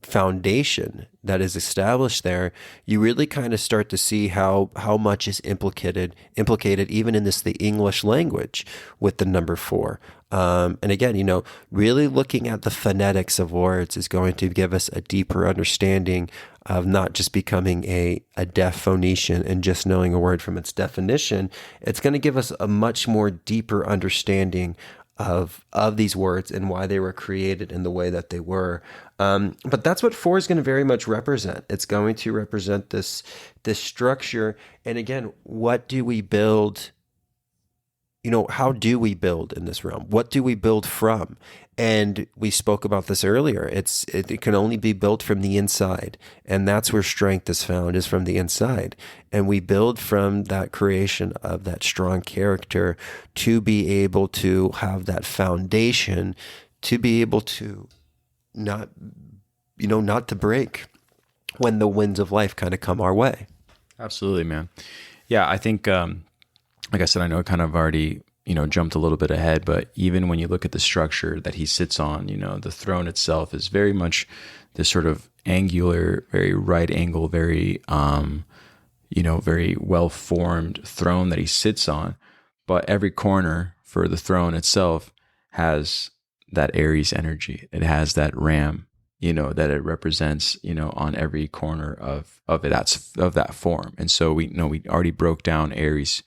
foundation that is established there. You really kind of start to see how much is implicated even in the English language with the number 4. And again, really looking at the phonetics of words is going to give us a deeper understanding of not just becoming a deaf Phoenician and just knowing a word from its definition. It's going to give us a much more deeper understanding of these words and why they were created in the way that they were. But that's what 4 is going to very much represent. It's going to represent this structure. And again, what do we build? How do we build in this realm? What do we build from? And we spoke about this earlier. It can only be built from the inside. And that's where strength is found, is from the inside. And we build from that creation of that strong character to be able to have that foundation, to be able to not to break when the winds of life kind of come our way. Absolutely, man. Yeah, I think, like I said, I know I kind of already, jumped a little bit ahead, but even when you look at the structure that he sits on, the throne itself is very much this sort of angular, very right angle, very, very well-formed throne that he sits on. But every corner for the throne itself has that Aries energy. It has that ram, that it represents, on every corner of that form. And so we already broke down Aries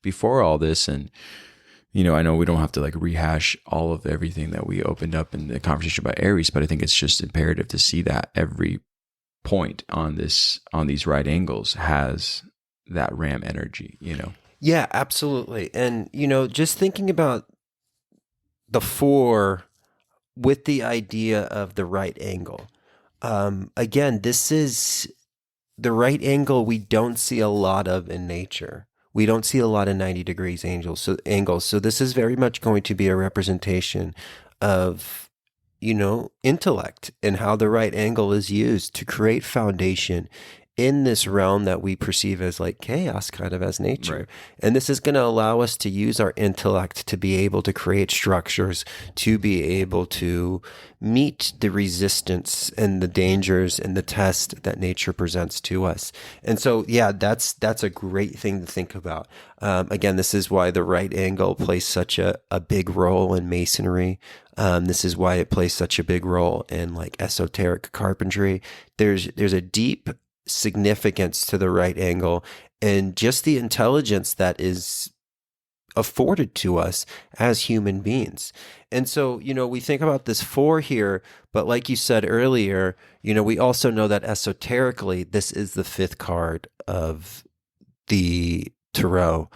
before all this. And, I know we don't have to like rehash all of everything that we opened up in the conversation about Aries, but I think it's just imperative to see that every point on these right angles has that ram energy, Yeah, absolutely. And, just thinking about the 4 with the idea of the right angle. Again, this is the right angle we don't see a lot of in nature. We don't see a lot of 90 degrees angles. So this is very much going to be a representation of, intellect and how the right angle is used to create foundation in this realm that we perceive as like chaos, kind of as nature. Right. And this is going to allow us to use our intellect to be able to create structures, to be able to meet the resistance and the dangers and the test that nature presents to us. And so, yeah, that's a great thing to think about. Again, this is why the right angle plays such a big role in masonry. This is why it plays such a big role in like esoteric carpentry. There's a deep significance to the right angle and just the intelligence that is afforded to us as human beings. And so, we think about this 4 here, but like you said earlier, we also know that esoterically, this is the 5th card of the tarot,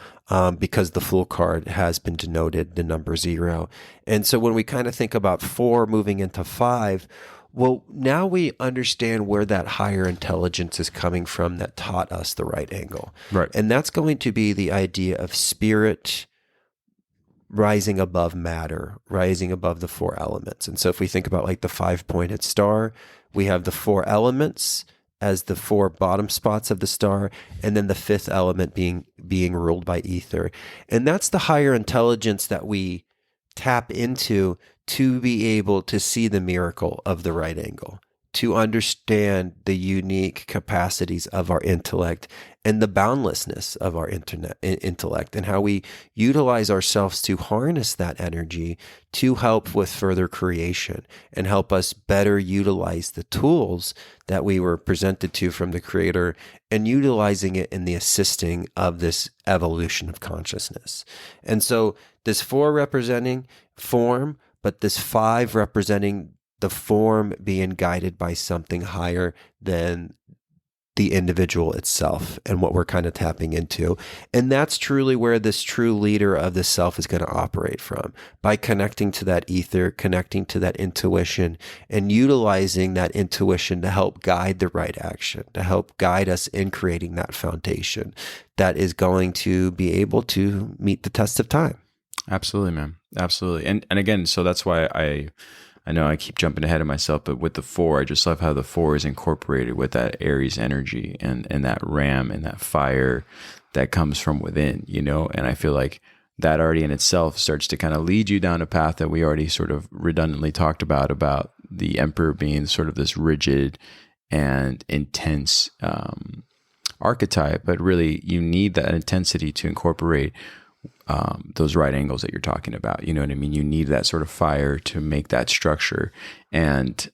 because the Fool card has been denoted the number 0. And so when we kind of think about 4 moving into 5, well, now we understand where that higher intelligence is coming from that taught us the right angle. Right. And that's going to be the idea of spirit rising above matter, rising above the 4 elements. And so if we think about like the 5-pointed star, we have the 4 elements as the 4 bottom spots of the star, and then the 5th element being ruled by ether. And that's the higher intelligence that we tap into to be able to see the miracle of the right angle, to understand the unique capacities of our intellect and the boundlessness of our intellect, and how we utilize ourselves to harness that energy to help with further creation and help us better utilize the tools that we were presented to from the Creator, and utilizing it in the assisting of this evolution of consciousness. And so this 4 representing form, but this 5 representing the form being guided by something higher than the individual itself, and what we're kind of tapping into. And that's truly where this true leader of the self is going to operate from, by connecting to that ether, connecting to that intuition, and utilizing that intuition to help guide the right action, to help guide us in creating that foundation that is going to be able to meet the test of time. Absolutely, man. Absolutely. And again, so that's why I know I keep jumping ahead of myself, but with the 4, I just love how the 4 is incorporated with that Aries energy and that ram and that fire that comes from within, you know? And I feel like that already in itself starts to kind of lead you down a path that we already sort of redundantly talked about the Emperor being sort of this rigid and intense archetype, but really you need that intensity to incorporate those right angles that you're talking about. You know what I mean? You need that sort of fire to make that structure. And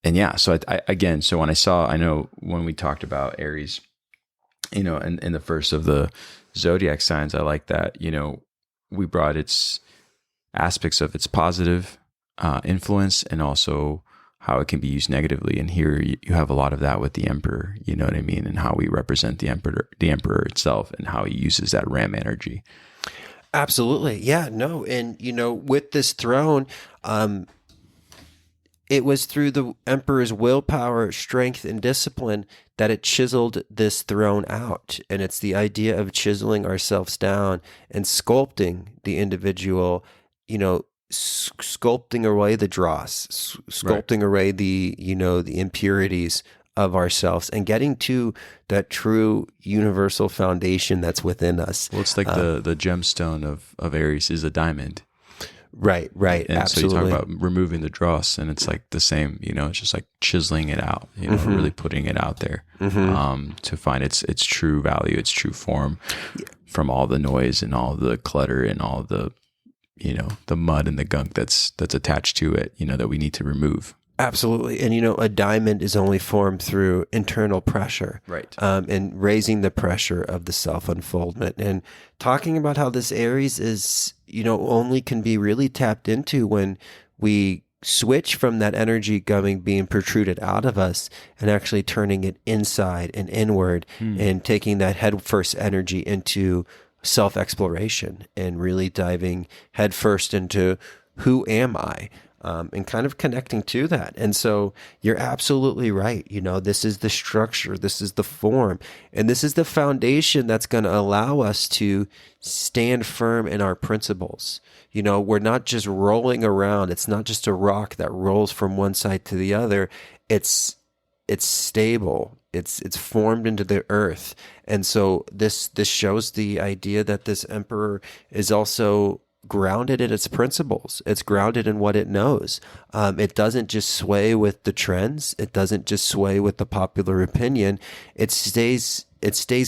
yeah, so so when I know when we talked about Aries, you know, in the first of the zodiac signs, I like that, you know, we brought its aspects of its positive influence and also how it can be used negatively. And here you have a lot of that with the Emperor, you know what I mean? And how we represent the Emperor itself and how he uses that ram energy. Absolutely. Yeah, no. And, you know, with this throne, it was through the Emperor's willpower, strength, and discipline that it chiseled this throne out. And it's the idea of chiseling ourselves down and sculpting the individual, you know, sculpting away the dross, sculpting away the, you know, the impurities of ourselves, and getting to that true universal foundation that's within us. Well, it's like the gemstone of Aries is a diamond. Right. And absolutely. So you talk about removing the dross, and it's like the same, you know, it's just like chiseling it out, you know, really putting it out there to find its true value, its true form from all the noise and all the clutter and all the, you know, the mud and the gunk that's attached to it, you know, that we need to remove. Absolutely. And, you know, a diamond is only formed through internal pressure. Right. And raising the pressure of the self-unfoldment. And talking about how this Aries is, you know, only can be really tapped into when we switch from that energy being protruded out of us and actually turning it inside and inward and taking that head first energy into self-exploration and really diving headfirst into who am I? And kind of connecting to that. And so you're absolutely right. You know, this is the structure, this is the form, and this is the foundation that's going to allow us to stand firm in our principles. You know, we're not just rolling around. It's not just a rock that rolls from one side to the other. It's stable. It's formed into the earth. And so this shows the idea that this Emperor is also grounded in its principles. It's grounded in what it knows. It doesn't just sway with the trends. It doesn't just sway with the popular opinion. It stays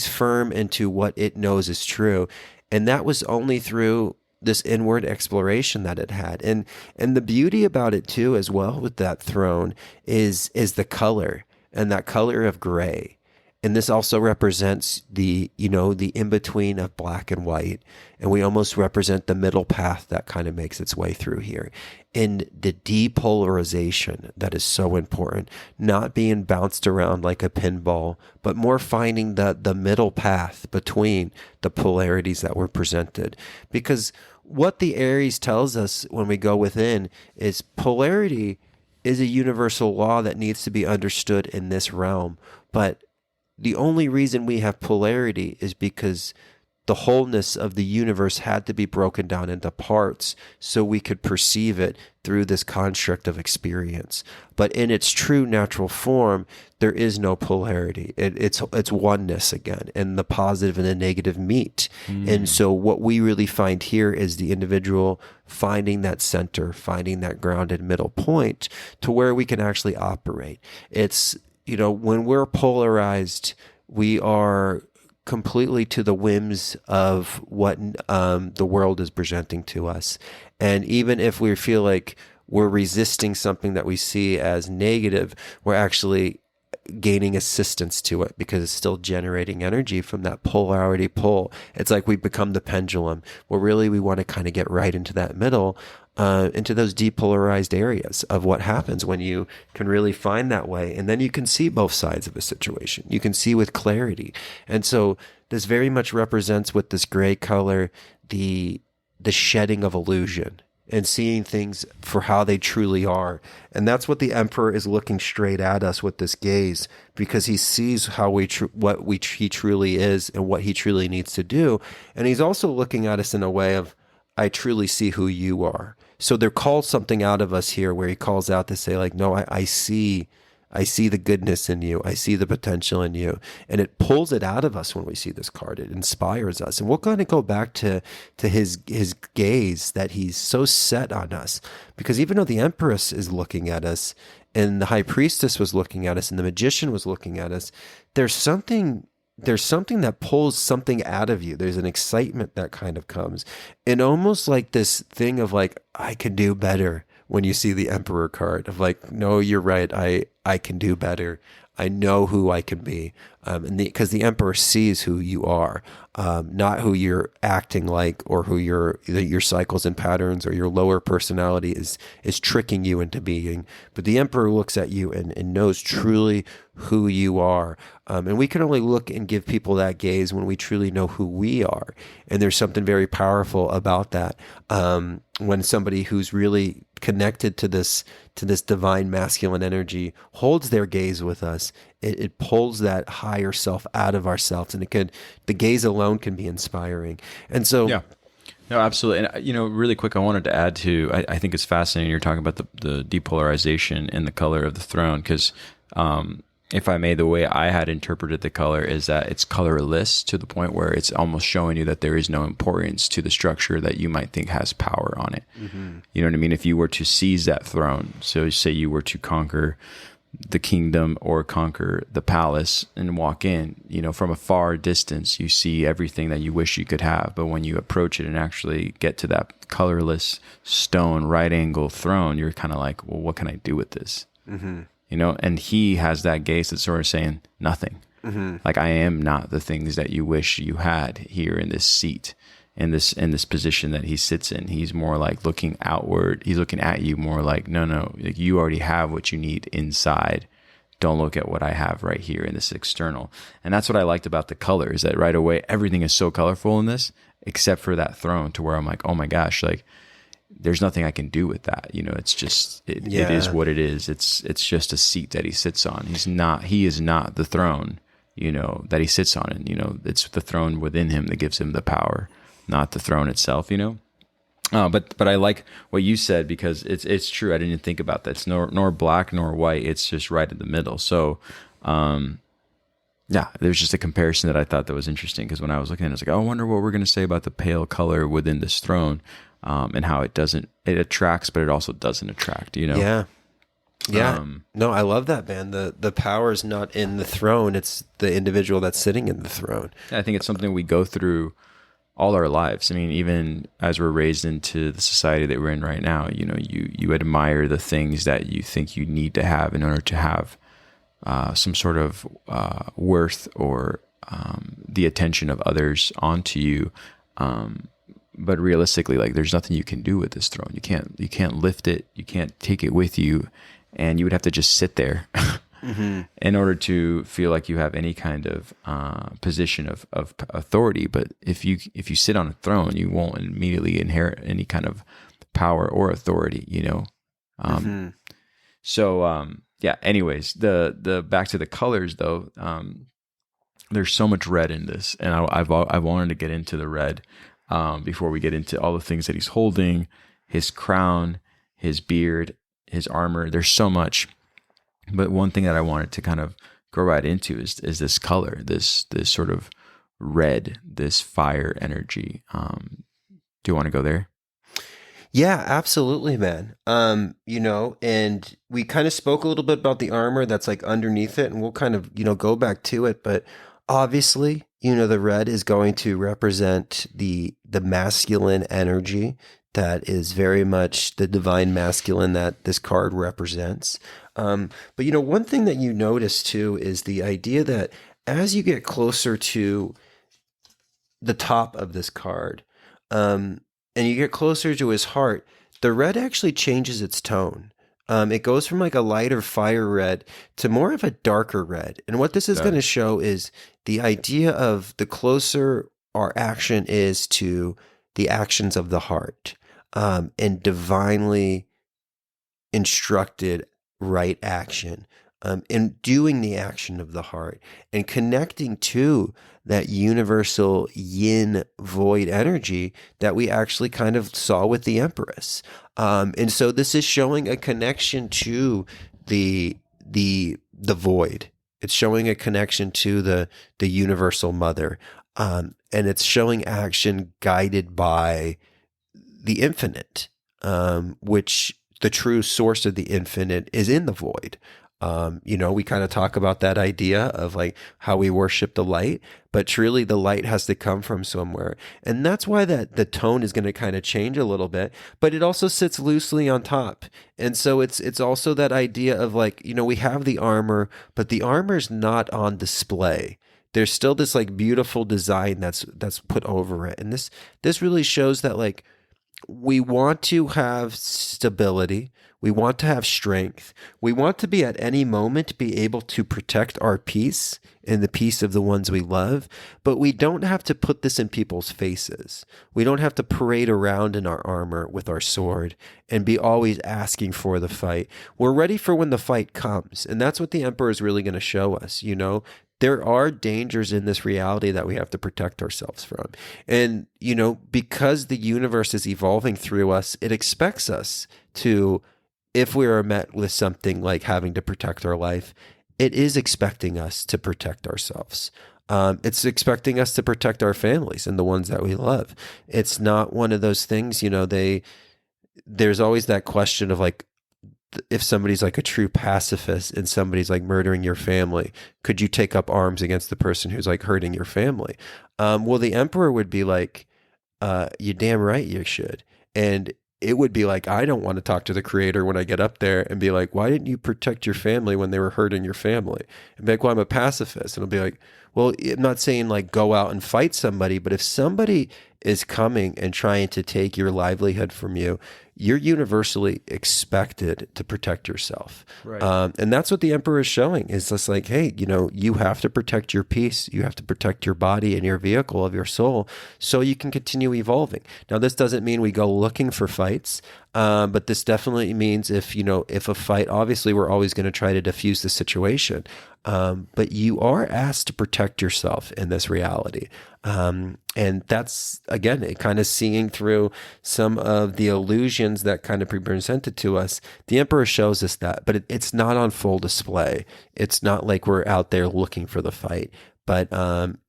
firm into what it knows is true. And that was only through this inward exploration that it had. And the beauty about it too, as well, with that throne is the color, and that color of gray. And this also represents the in-between of black and white. And we almost represent the middle path that kind of makes its way through here. And the depolarization that is so important, not being bounced around like a pinball, but more finding the middle path between the polarities that were presented. Because what the Aries tells us when we go within is polarity is a universal law that needs to be understood in this realm. But the only reason we have polarity is because the wholeness of the universe had to be broken down into parts so we could perceive it through this construct of experience. But in its true natural form, there is no polarity. It's oneness again, and the positive and the negative meet. And so what we really find here is the individual finding that center, finding that grounded middle point to where we can actually operate. It's, when we're polarized, we are completely to the whims of what the world is presenting to us. And even if we feel like we're resisting something that we see as negative, we're actually gaining assistance to it because it's still generating energy from that polarity pull. It's like we become the pendulum, where really we want to kind of get right into that middle, into those depolarized areas of what happens when you can really find that way. And then you can see both sides of a situation. You can see with clarity. And so this very much represents with this gray color, the shedding of illusion and seeing things for how they truly are. And that's what the Emperor is looking straight at us with this gaze, because he sees how he truly is and what he truly needs to do. And he's also looking at us in a way of, I truly see who you are. So there calls something out of us here where he calls out to say like, no, I see the goodness in you. I see the potential in you. And it pulls it out of us when we see this card. It inspires us. And we'll kind of go back to his gaze that he's so set on us. Because even though the Empress is looking at us, and the High Priestess was looking at us, and the Magician was looking at us, there's something that pulls something out of you. There's an excitement that kind of comes. And almost like this thing of like, I can do better. When you see the Emperor card of like, no, you're right. I can do better. I know who I can be. And because the Emperor sees who you are, not who you're acting like, or who your cycles and patterns or your lower personality is tricking you into being. But the Emperor looks at you and knows truly who you are. And we can only look and give people that gaze when we truly know who we are. And there's something very powerful about that. When somebody who's really connected to this divine masculine energy holds their gaze with us, it pulls that higher self out of ourselves, and the gaze alone can be inspiring. And so, yeah, no, absolutely. And really quick, I wanted to add to. I think it's fascinating. You're talking about the depolarization and the color of the throne, because if I may, the way I had interpreted the color is that it's colorless to the point where it's almost showing you that there is no importance to the structure that you might think has power on it. Mm-hmm. You know what I mean? If you were to seize that throne, so say you were to conquer the kingdom or conquer the palace and walk in, from a far distance, you see everything that you wish you could have. But when you approach it and actually get to that colorless stone right angle throne, you're kind of like, well, what can I do with this? Mm-hmm. And he has that gaze that's sort of saying nothing. Mm-hmm. Like, I am not the things that you wish you had here in this seat, in this position that he sits in. He's more like looking outward. He's looking at you more like, no, like, you already have what you need inside. Don't look at what I have right here in this external. And that's what I liked about the color, is that right away, everything is so colorful in this, except for that throne, to where I'm like, oh my gosh, like, there's nothing I can do with that. It's just, it is what it is. It's just a seat that he sits on. He is not the throne, that he sits on. And, it's the throne within him that gives him the power, not the throne itself, But I like what you said, because it's true. I didn't think about that. It's nor black nor white. It's just right in the middle. So, yeah, there's just a comparison that I thought that was interesting, because when I was looking at it, I was like, oh, I wonder what we're going to say about the pale color within this throne. And how it attracts, but it also doesn't attract, Yeah. No, I love that, man. The power is not in the throne. It's the individual that's sitting in the throne. I think it's something we go through all our lives. I mean, even as we're raised into the society that we're in right now, you admire the things that you think you need to have in order to have some sort of worth or the attention of others onto you. But realistically, like, there's nothing you can do with this throne. You can't lift it. You can't take it with you, and you would have to just sit there mm-hmm. in order to feel like you have any kind of position of authority. But if you sit on a throne, you won't immediately inherit any kind of power or authority. Mm-hmm. So yeah. Anyways, the back to the colors though. there's so much red in this, and I've wanted to get into the red before we get into all the things that he's holding, his crown, his beard, his armor. There's so much, but one thing that I wanted to kind of go right into is this color, this sort of red, this fire energy. Do you want to go there? Yeah, absolutely, man. And we kind of spoke a little bit about the armor that's like underneath it, and we'll kind of, go back to it. But obviously, the red is going to represent the masculine energy that is very much the divine masculine that this card represents. But one thing that you notice too is the idea that as you get closer to the top of this card, and you get closer to his heart, the red actually changes its tone. It goes from like a lighter fire red to more of a darker red. And what this is going to show is the idea of the closer our action is to the actions of the heart, and divinely instructed right action, in doing the action of the heart and connecting to that universal yin void energy that we actually kind of saw with the Empress. And so this is showing a connection to the void. It's showing a connection to the universal mother. And it's showing action guided by the infinite, which the true source of the infinite is in the void. We kind of talk about that idea of like how we worship the light, but truly the light has to come from somewhere. And that's why that the tone is going to kind of change a little bit, but it also sits loosely on top. And so it's also that idea of like, we have the armor, but the armor's not on display. There's still this like beautiful design that's put over it. And this really shows that like we want to have stability. We want to have strength. We want to be at any moment be able to protect our peace and the peace of the ones we love, but we don't have to put this in people's faces. We don't have to parade around in our armor with our sword and be always asking for the fight. We're ready for when the fight comes, and that's what the Emperor is really going to show us, There are dangers in this reality that we have to protect ourselves from. And, because the universe is evolving through us, it expects us to, if we are met with something like having to protect our life, it is expecting us to protect ourselves. It's expecting us to protect our families and the ones that we love. It's not one of those things, there's always that question of like, if somebody's like a true pacifist and somebody's like murdering your family, could you take up arms against the person who's like hurting your family? Well, the Emperor would be like, you damn right you should. And it would be like, I don't want to talk to the Creator when I get up there and be like, why didn't you protect your family when they were hurting your family? And be like, well, I'm a pacifist. And I'll be like, well, I'm not saying like go out and fight somebody, but if somebody is coming and trying to take your livelihood from you, you're universally expected to protect yourself. Right. And that's what the Emperor is showing, is just like, hey, you have to protect your peace. You have to protect your body and your vehicle of your soul so you can continue evolving. Now, this doesn't mean we go looking for fights, but this definitely means if a fight, obviously we're always going to try to diffuse the situation. But you are asked to protect yourself in this reality. And that's, again, it kind of seeing through some of the illusions that kind of presented to us. The Emperor shows us that, but it's not on full display. It's not like we're out there looking for the fight. But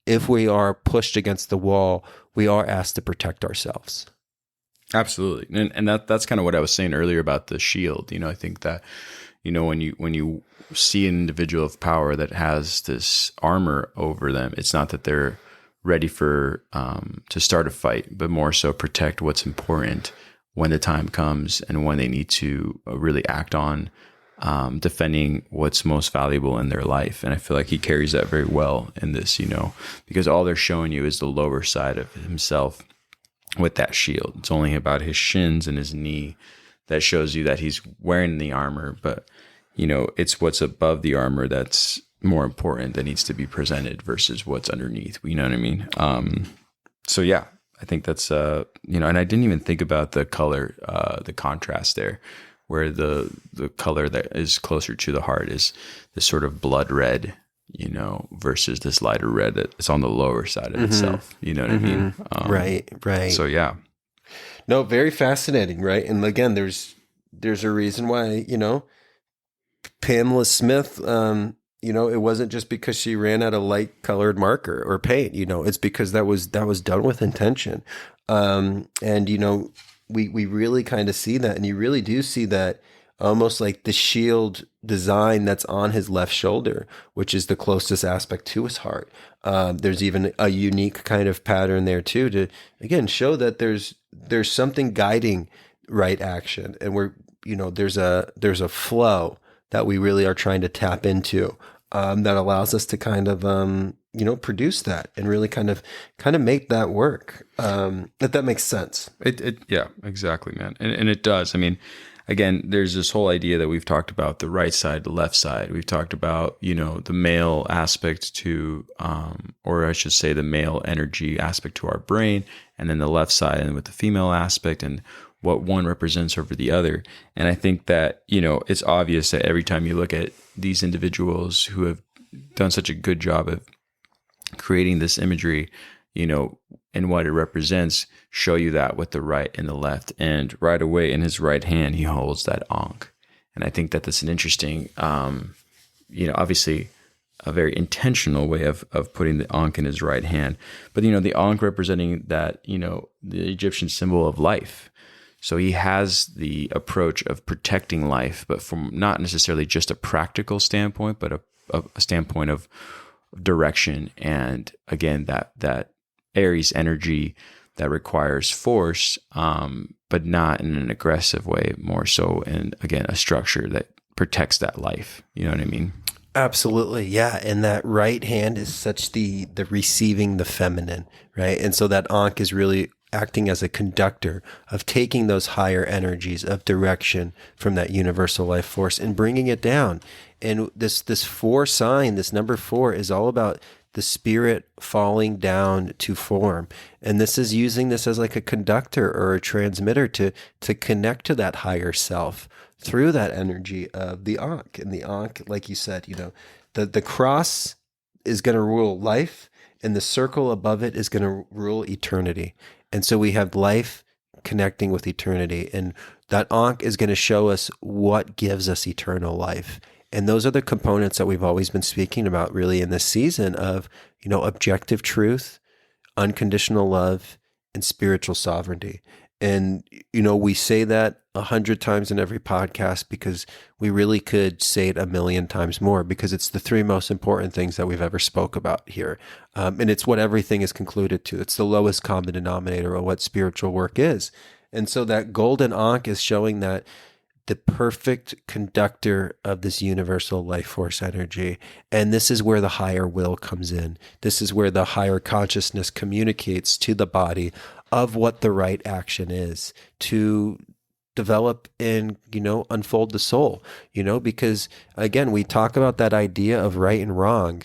if we are pushed against the wall, we are asked to protect ourselves. Absolutely. And that's kind of what I was saying earlier about the shield. I think that, when you see an individual of power that has this armor over them, it's not that they're ready for to start a fight, but more so protect what's important when the time comes and when they need to really act on defending what's most valuable in their life. And I feel like he carries that very well in this, because all they're showing you is the lower side of himself with that shield. It's only about his shins and his knee that shows you that he's wearing the armor, but it's what's above the armor that's more important that needs to be presented versus what's underneath. You know what I mean? So yeah, I think that's and I didn't even think about the color, the contrast there, where the color that is closer to the heart is this sort of blood red, versus this lighter red that's on the lower side of itself. You know what I mean? Right. So yeah. No, very fascinating, right? And again, there's a reason why, Pamela Smith, it wasn't just because she ran out of light colored marker or paint, it's because that was done with intention. We really kind of see that, and you really do see that almost like the shield design that's on his left shoulder, which is the closest aspect to his heart. There's even a unique kind of pattern there too, to again show that there's something guiding right action, and there's a flow that we really are trying to tap into, that allows us to kind of produce that and really kind of make that work. If that makes sense. Yeah, exactly, man. And it does. I mean, again, there's this whole idea that we've talked about, the right side, the left side. We've talked about, the male aspect to, or I should say the male energy aspect to our brain, and then the left side and with the female aspect, and what one represents over the other. And I think that, it's obvious that every time you look at these individuals who have done such a good job of creating this imagery, and what it represents, show you that with the right and the left. And right away in his right hand, he holds that Ankh. And I think that that's an interesting, obviously a very intentional way of putting the Ankh in his right hand. But, the Ankh representing that, the Egyptian symbol of life. So he has the approach of protecting life, but from not necessarily just a practical standpoint, but a standpoint of direction. And again, that Aries energy that requires force, but not in an aggressive way, more so in, again, a structure that protects that life. You know what I mean? Absolutely. Yeah. And that right hand is such the receiving the feminine, right? And so that Ankh is really acting as a conductor of taking those higher energies of direction from that universal life force and bringing it down. And this 4 sign, this number 4, is all about the spirit falling down to form. And this is using this as like a conductor or a transmitter to connect to that higher self through that energy of the Ankh. And the Ankh, like you said, the cross is going to rule life, and the circle above it is going to rule eternity. And so we have life connecting with eternity, and that Ankh is going to show us what gives us eternal life. And those are the components that we've always been speaking about really in this season of, objective truth, unconditional love, and spiritual sovereignty. And, we say that 100 times in every podcast because we really could say it 1,000,000 times more, because it's the 3 most important things that we've ever spoke about here. And it's what everything is concluded to. It's the lowest common denominator of what spiritual work is. And so that golden Ankh is showing that the perfect conductor of this universal life force energy. And this is where the higher will comes in. This is where the higher consciousness communicates to the body of what the right action is to develop and, unfold the soul, because again, we talk about that idea of right and wrong,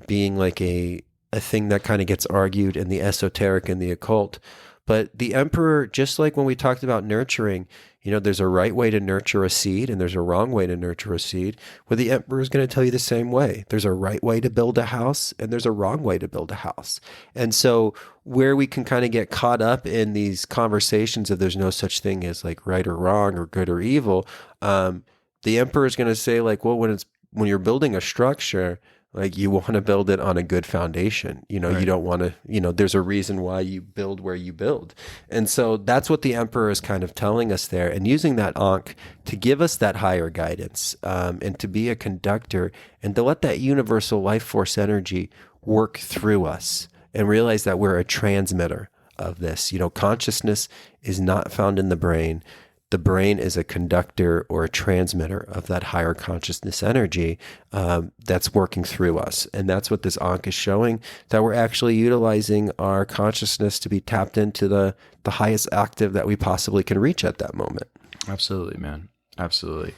being like a thing that kind of gets argued in the esoteric and the occult. But the emperor, just like when we talked about nurturing, there's a right way to nurture a seed and there's a wrong way to nurture a seed. Well, the emperor is going to tell you the same way. There's a right way to build a house and there's a wrong way to build a house. And so where we can kind of get caught up in these conversations of there's no such thing as like right or wrong or good or evil, the emperor is going to say like, well, when you're building a structure, like you want to build it on a good foundation. Right. You don't want to, there's a reason why you build where you build. And so that's what the emperor is kind of telling us there, and using that Ankh to give us that higher guidance, and to be a conductor and to let that universal life force energy work through us and realize that we're a transmitter of this. Consciousness is not found in the brain. The brain is a conductor or a transmitter of that higher consciousness energy that's working through us. And that's what this Ankh is showing, that we're actually utilizing our consciousness to be tapped into the highest octave that we possibly can reach at that moment. Absolutely, man. Absolutely.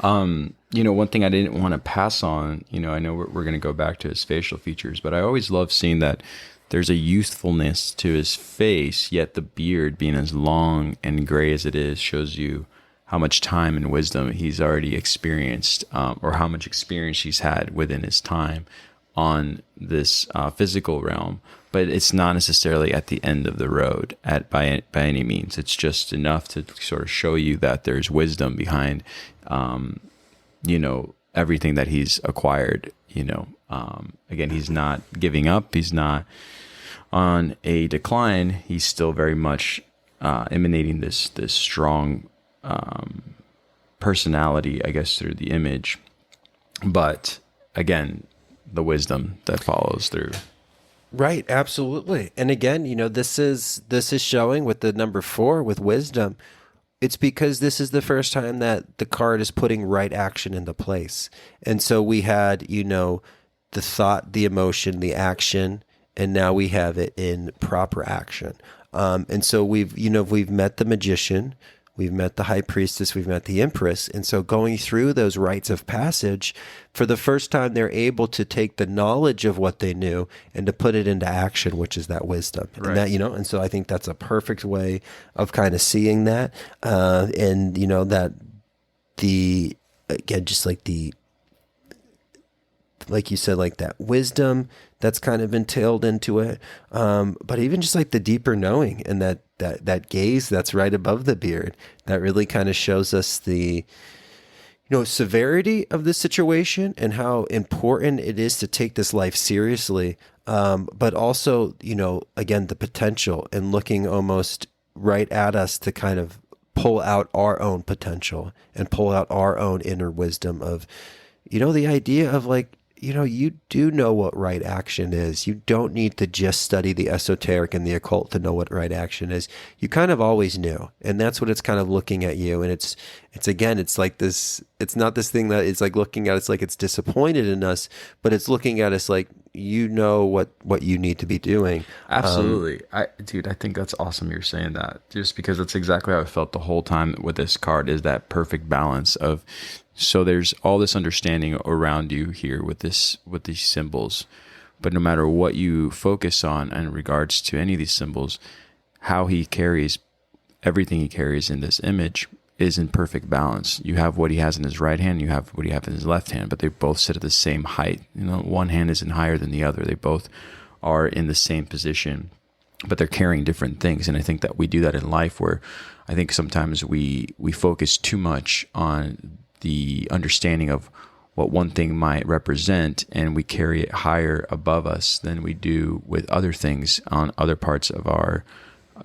One thing I didn't want to pass on, I know we're going to go back to his facial features, but I always love seeing that there's a youthfulness to his face, yet the beard being as long and gray as it is shows you how much time and wisdom he's already experienced, or how much experience he's had within his time on this physical realm. But it's not necessarily at the end of the road by any means. It's just enough to sort of show you that there's wisdom behind, everything that he's acquired. Again, he's not giving up. He's not on a decline. He's still very much emanating this strong personality, I guess, through the image. But again, the wisdom that follows through. Right, absolutely. And again, this is showing with the number 4 with wisdom. It's because this is the first time that the card is putting right action into place. And so we had, the thought, the emotion, the action, and now we have it in proper action. And so we've met the magician, we've met the high priestess, we've met the empress. And so going through those rites of passage, for the first time, they're able to take the knowledge of what they knew and to put it into action, which is that wisdom. Right. And that, and so I think that's a perfect way of kind of seeing that. That just like you said, like that wisdom that's kind of entailed into it. But even just like the deeper knowing and that gaze that's right above the beard, that really kind of shows us the, severity of the situation and how important it is to take this life seriously. But also, again, the potential and looking almost right at us to kind of pull out our own potential and pull out our own inner wisdom of, the idea of like, you do know what right action is. You don't need to just study the esoteric and the occult to know what right action is. You kind of always knew. And that's what it's kind of looking at you. And it's like this, it's not this thing that it's like looking at us like it's disappointed in us, but it's looking at us like, what you need to be doing. Absolutely. I think that's awesome you're saying that, just because that's exactly how I felt the whole time with this card, is that perfect balance of, so there's all this understanding around you here with these symbols, but no matter what you focus on in regards to any of these symbols, how he carries everything he carries in this image is in perfect balance. You have what he has in his right hand, you have what he has in his left hand, but they both sit at the same height. One hand isn't higher than the other. They both are in the same position, but they're carrying different things. And I think that we do that in life, where I think sometimes we focus too much on the understanding of what one thing might represent, and we carry it higher above us than we do with other things on other parts of our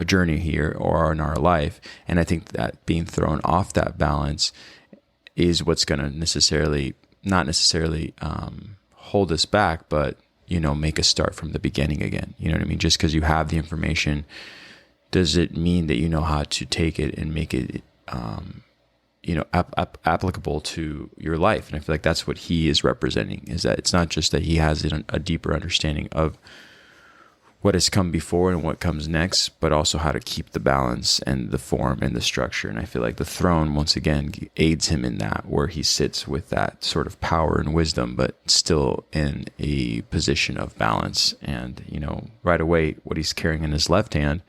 journey here or in our life. And I think that being thrown off that balance is what's going to not necessarily hold us back, but make us start from the beginning again. You know what I mean? Just because you have the information, does it mean that you know how to take it and make it applicable to your life? And I feel like that's what he is representing, is that it's not just that he has a deeper understanding of what has come before and what comes next, but also how to keep the balance and the form and the structure. And I feel like the throne, once again, aids him in that, where he sits with that sort of power and wisdom, but still in a position of balance. And, right away, what he's carrying in his left hand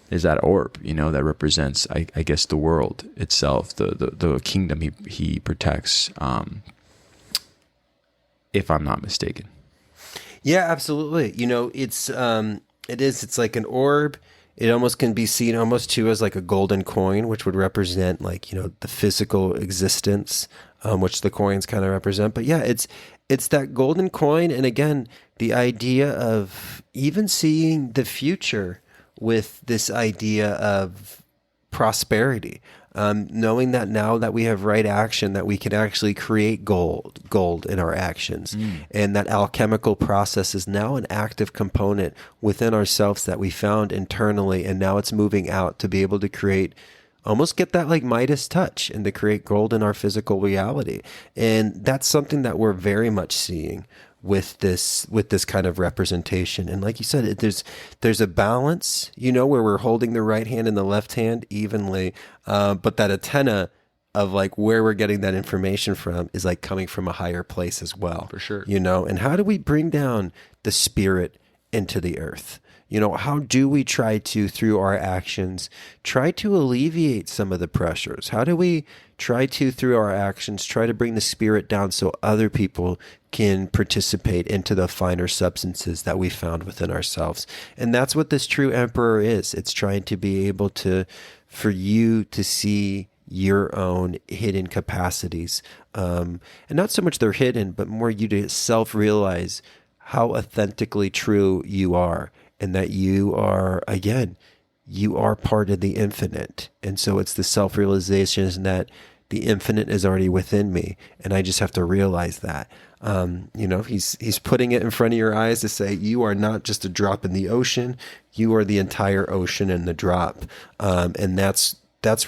is that orb, that represents, I guess, the world itself, the kingdom he protects, if I'm not mistaken. Yeah, absolutely. It's like an orb. It almost can be seen almost too as like a golden coin, which would represent like, the physical existence, which the coins kind of represent. But yeah, it's that golden coin. And again, the idea of even seeing the future with this idea of prosperity, knowing that now that we have right action, that we can actually create gold in our actions. And that alchemical process is now an active component within ourselves that we found internally. And now it's moving out to be able to create, almost get that like Midas touch, and to create gold in our physical reality. And that's something that we're very much seeing with this kind of representation. And like you said, there's a balance, where we're holding the right hand and the left hand evenly, but that antenna of like where we're getting that information from is like coming from a higher place as well. For sure. And how do we bring down the spirit into the earth? How do we try to, through our actions, try to alleviate some of the pressures? How do we try to, through our actions, try to bring the spirit down so other people can participate into the finer substances that we found within ourselves? And that's what this true emperor is. It's trying to be able to, for you to see your own hidden capacities. And not so much they're hidden, but more you to self-realize how authentically true you are, and that you are, again, you are part of the infinite. And so it's the self-realization that the infinite is already within me, and I just have to realize that. He's putting it in front of your eyes to say, you are not just a drop in the ocean, you are the entire ocean in the drop. And that's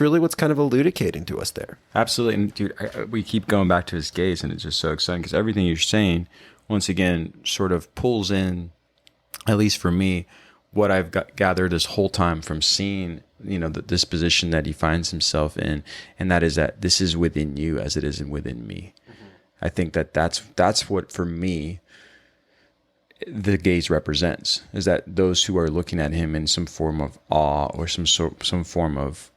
really what's kind of elucidating to us there. Absolutely. And dude, we keep going back to his gaze, and it's just so exciting because everything you're saying, once again, sort of pulls in, at least for me, what I've gathered this whole time from seeing, this position that he finds himself in, and that is that this is within you as it is within me. Mm-hmm. I think that's what, for me, the gaze represents, is that those who are looking at him in some form of awe or some form of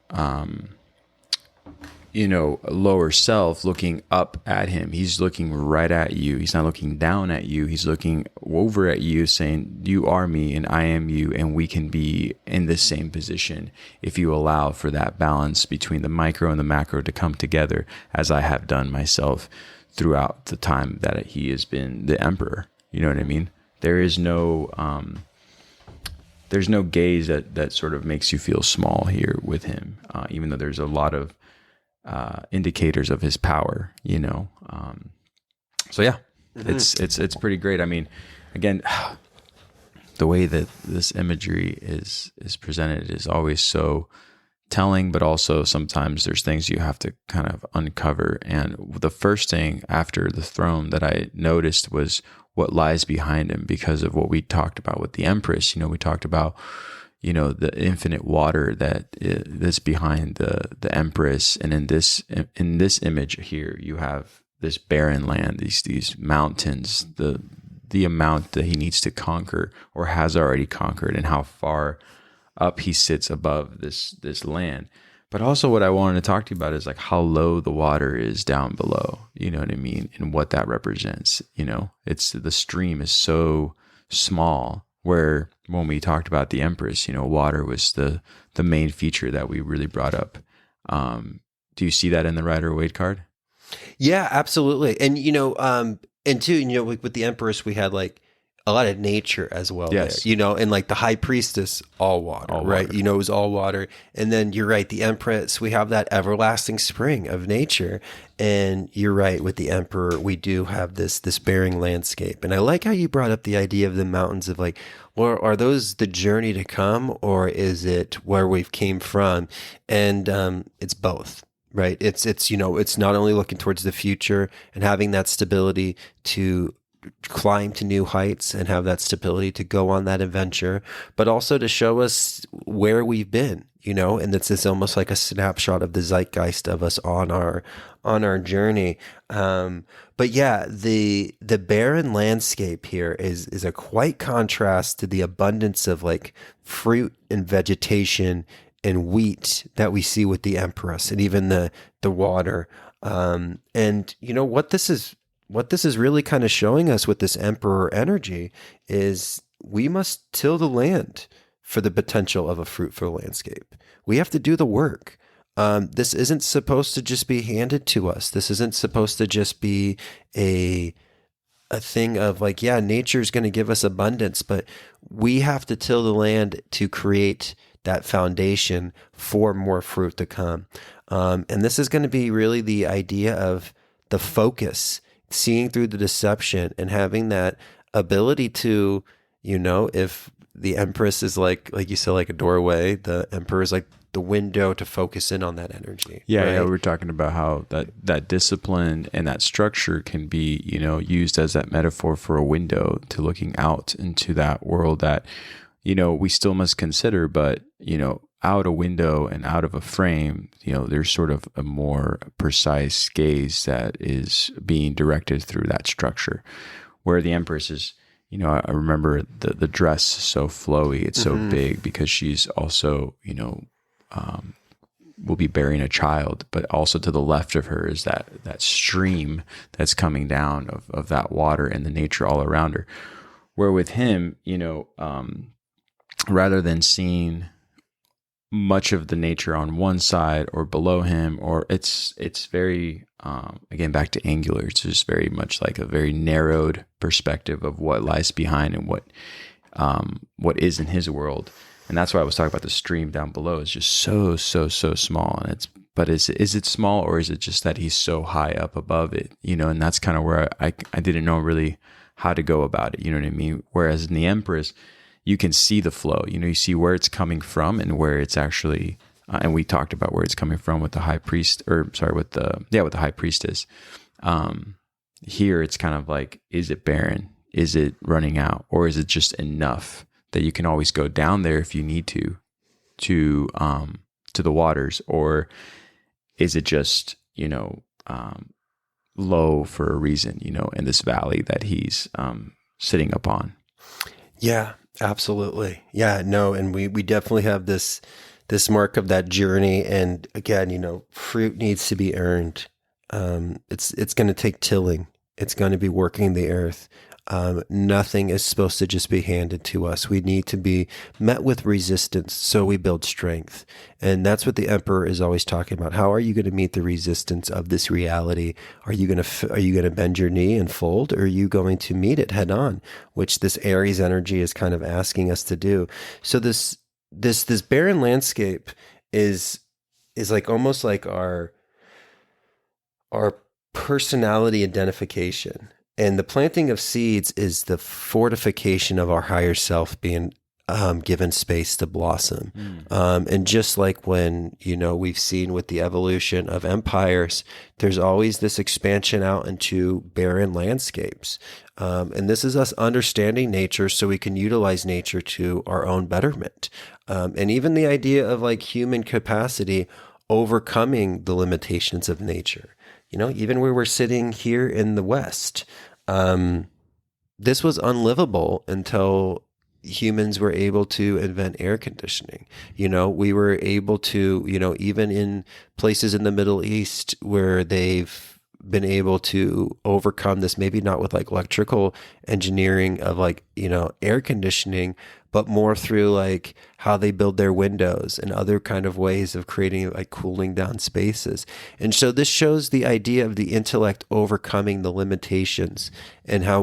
lower self, looking up at him. He's looking right at you. He's not looking down at you. He's looking over at you, saying, you are me and I am you, and we can be in the same position if you allow for that balance between the micro and the macro to come together, as I have done myself throughout the time that he has been the emperor. You know what I mean? There's no gaze that sort of makes you feel small here with him, even though there's a lot of indicators of his power, so yeah, mm-hmm. it's pretty great. I mean, again, the way that this imagery is presented is always so telling, but also sometimes there's things you have to kind of uncover. And the first thing after the throne that I noticed was what lies behind him, because of what we talked about with the Empress. We talked about the infinite water that's behind the Empress, and in this image here, you have this barren land, these mountains, the amount that he needs to conquer or has already conquered, and how far up he sits above this land. But also, what I wanted to talk to you about is like how low the water is down below. You know what I mean, and what that represents. It's the stream is so small. Where when we talked about the Empress, water was the main feature that we really brought up. Do you see that in the Rider-Waite card? Yeah, absolutely. And, and too, with the Empress, we had like a lot of nature as well. Yes. There, and like the High Priestess, all water, right? Water. It was all water. And then you're right, the Empress, we have that everlasting spring of nature. And you're right, with the Emperor, we do have this barren landscape. And I like how you brought up the idea of the mountains of like, well, are those the journey to come, or is it where we've came from? And it's both. Right. It's not only looking towards the future and having that stability to climb to new heights and have that stability to go on that adventure, but also to show us where we've been, and it's almost like a snapshot of the zeitgeist of us on our journey. But yeah, the barren landscape here is a quite contrast to the abundance of like fruit and vegetation and wheat that we see with the Empress, and even the water. And what this is really kind of showing us with this Emperor energy is we must till the land for the potential of a fruitful landscape. We have to do the work. This isn't supposed to just be handed to us. This isn't supposed to just be a thing of like, yeah, nature's going to give us abundance, but we have to till the land to create that foundation for more fruit to come. And this is going to be really the idea of the focus, seeing through the deception, and having that ability to, if the Empress is like you said, like a doorway, the Emperor is like the window to focus in on that energy. Yeah, right? yeah, we were talking about how that discipline and that structure can be, used as that metaphor for a window to looking out into that world that, we still must consider, but, out a window and out of a frame, there's sort of a more precise gaze that is being directed through that structure, where the Empress is, I remember the dress is so flowy, it's so big because she's also, will be bearing a child, but also to the left of her is that stream that's coming down of that water and the nature all around her. Where with him, rather than seeing much of the nature on one side or below him, or it's very, again, back to angular, it's just very much like a very narrowed perspective of what lies behind and what is in his world. And that's why I was talking about the stream down below is just so small. And but is it small, or is it just that he's so high up above it, and that's kind of where I didn't know really how to go about it. You know what I mean? Whereas in the Empress, you can see the flow, you see where it's coming from and where it's actually, and we talked about where it's coming from with the high priest, with the high priestess. Here it's kind of like, is it barren? Is it running out? Or is it just enough that you can always go down there if you need to the waters? Or is it just, low for a reason, in this valley that he's sitting up on? Yeah, absolutely. Yeah, no. And we definitely have this mark of that journey. And again, fruit needs to be earned. It's going to take tilling. It's going to be working the earth. Nothing is supposed to just be handed to us. We need to be met with resistance so we build strength. And that's what the Emperor is always talking about. How are you going to meet the resistance of this reality? Are you going to bend your knee and fold, or are you going to meet it head on, which this Aries energy is kind of asking us to do? So this barren landscape is like almost like our personality identification. And the planting of seeds is the fortification of our higher self being given space to blossom. And just like when, we've seen with the evolution of empires, there's always this expansion out into barren landscapes. And this is us understanding nature so we can utilize nature to our own betterment. And even the idea of like human capacity overcoming the limitations of nature. Even where we're sitting here in the West, this was unlivable until humans were able to invent air conditioning. We were able to, even in places in the Middle East where they've been able to overcome this, maybe not with like electrical engineering of like, air conditioning, but more through like how they build their windows and other kind of ways of creating like cooling down spaces. And so this shows the idea of the intellect overcoming the limitations, and how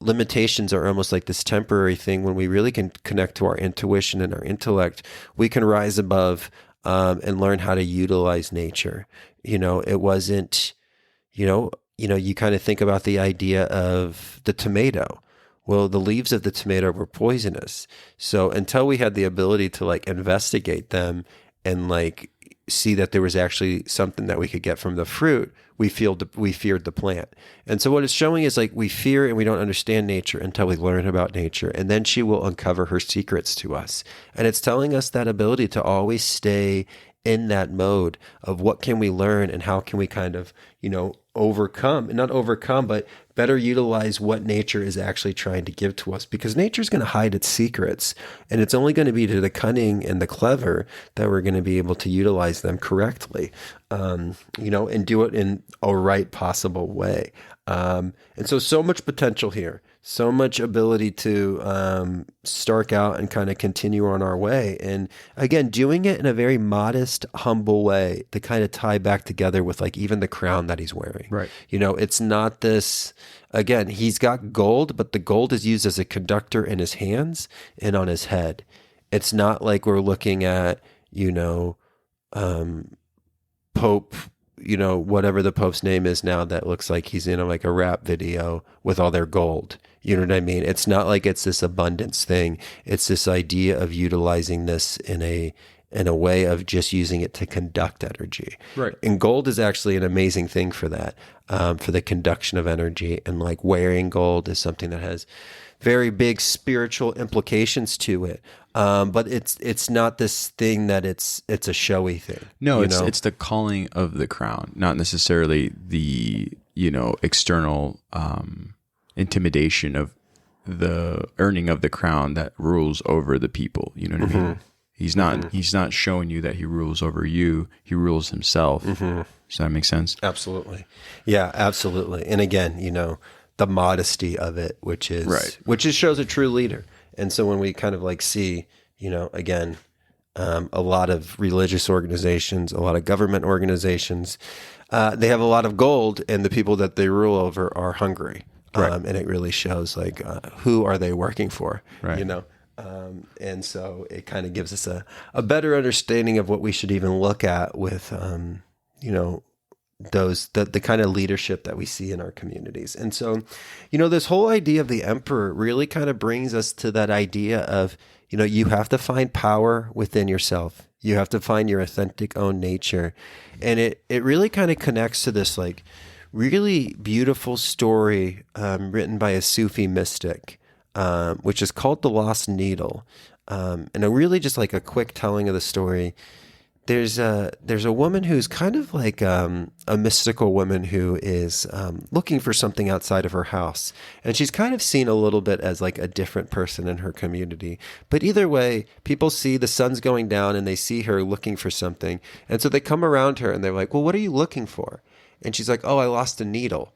limitations are almost like this temporary thing. When we really can connect to our intuition and our intellect, we can rise above and learn how to utilize nature. It wasn't, you kind of think about the idea of the tomato. Well, the leaves of the tomato were poisonous. So until we had the ability to like investigate them and like see that there was actually something that we could get from the fruit, we feared the plant. And so what it's showing is like we fear and we don't understand nature until we learn about nature. And then she will uncover her secrets to us. And it's telling us that ability to always stay in that mode of what can we learn and how can we kind of, not overcome, but better utilize what nature is actually trying to give to us, because nature is going to hide its secrets, and it's only going to be to the cunning and the clever that we're going to be able to utilize them correctly, and do it in a right possible way. And so much potential here, so much ability to stark out and kind of continue on our way. And again, doing it in a very modest, humble way to kind of tie back together with like even the crown that he's wearing. Right. It's not this, again, he's got gold, but the gold is used as a conductor in his hands and on his head. It's not like we're looking at, Pope, whatever the Pope's name is now, that looks like he's in like a rap video with all their gold. You know what I mean? It's not like it's this abundance thing. It's this idea of utilizing this in a way of just using it to conduct energy. Right. And gold is actually an amazing thing for that, for the conduction of energy. And like wearing gold is something that has very big spiritual implications to it. But it's not this thing that it's a showy thing. No, it's the calling of the crown, not necessarily the, external intimidation of the earning of the crown that rules over the people. You know what I mean? He's not showing you that he rules over you. He rules himself. Does that make sense? Absolutely. Yeah, absolutely. And again, the modesty of it, which shows a true leader. And so when we kind of like see, again, a lot of religious organizations, a lot of government organizations, they have a lot of gold, and the people that they rule over are hungry. And it really shows like, who are they working for, and so it kind of gives us a better understanding of what we should even look at with, the kind of leadership that we see in our communities. And so, this whole idea of the emperor really kind of brings us to that idea of, you have to find power within yourself. You have to find your authentic own nature. And it really kind of connects to this like really beautiful story written by a Sufi mystic, which is called The Lost Needle. And a really just like a quick telling of the story. There's a woman who's kind of like a mystical woman who is looking for something outside of her house. And she's kind of seen a little bit as like a different person in her community. But either way, people see the sun's going down and they see her looking for something. And so they come around her and they're like, well, what are you looking for? And she's like, oh, I lost a needle.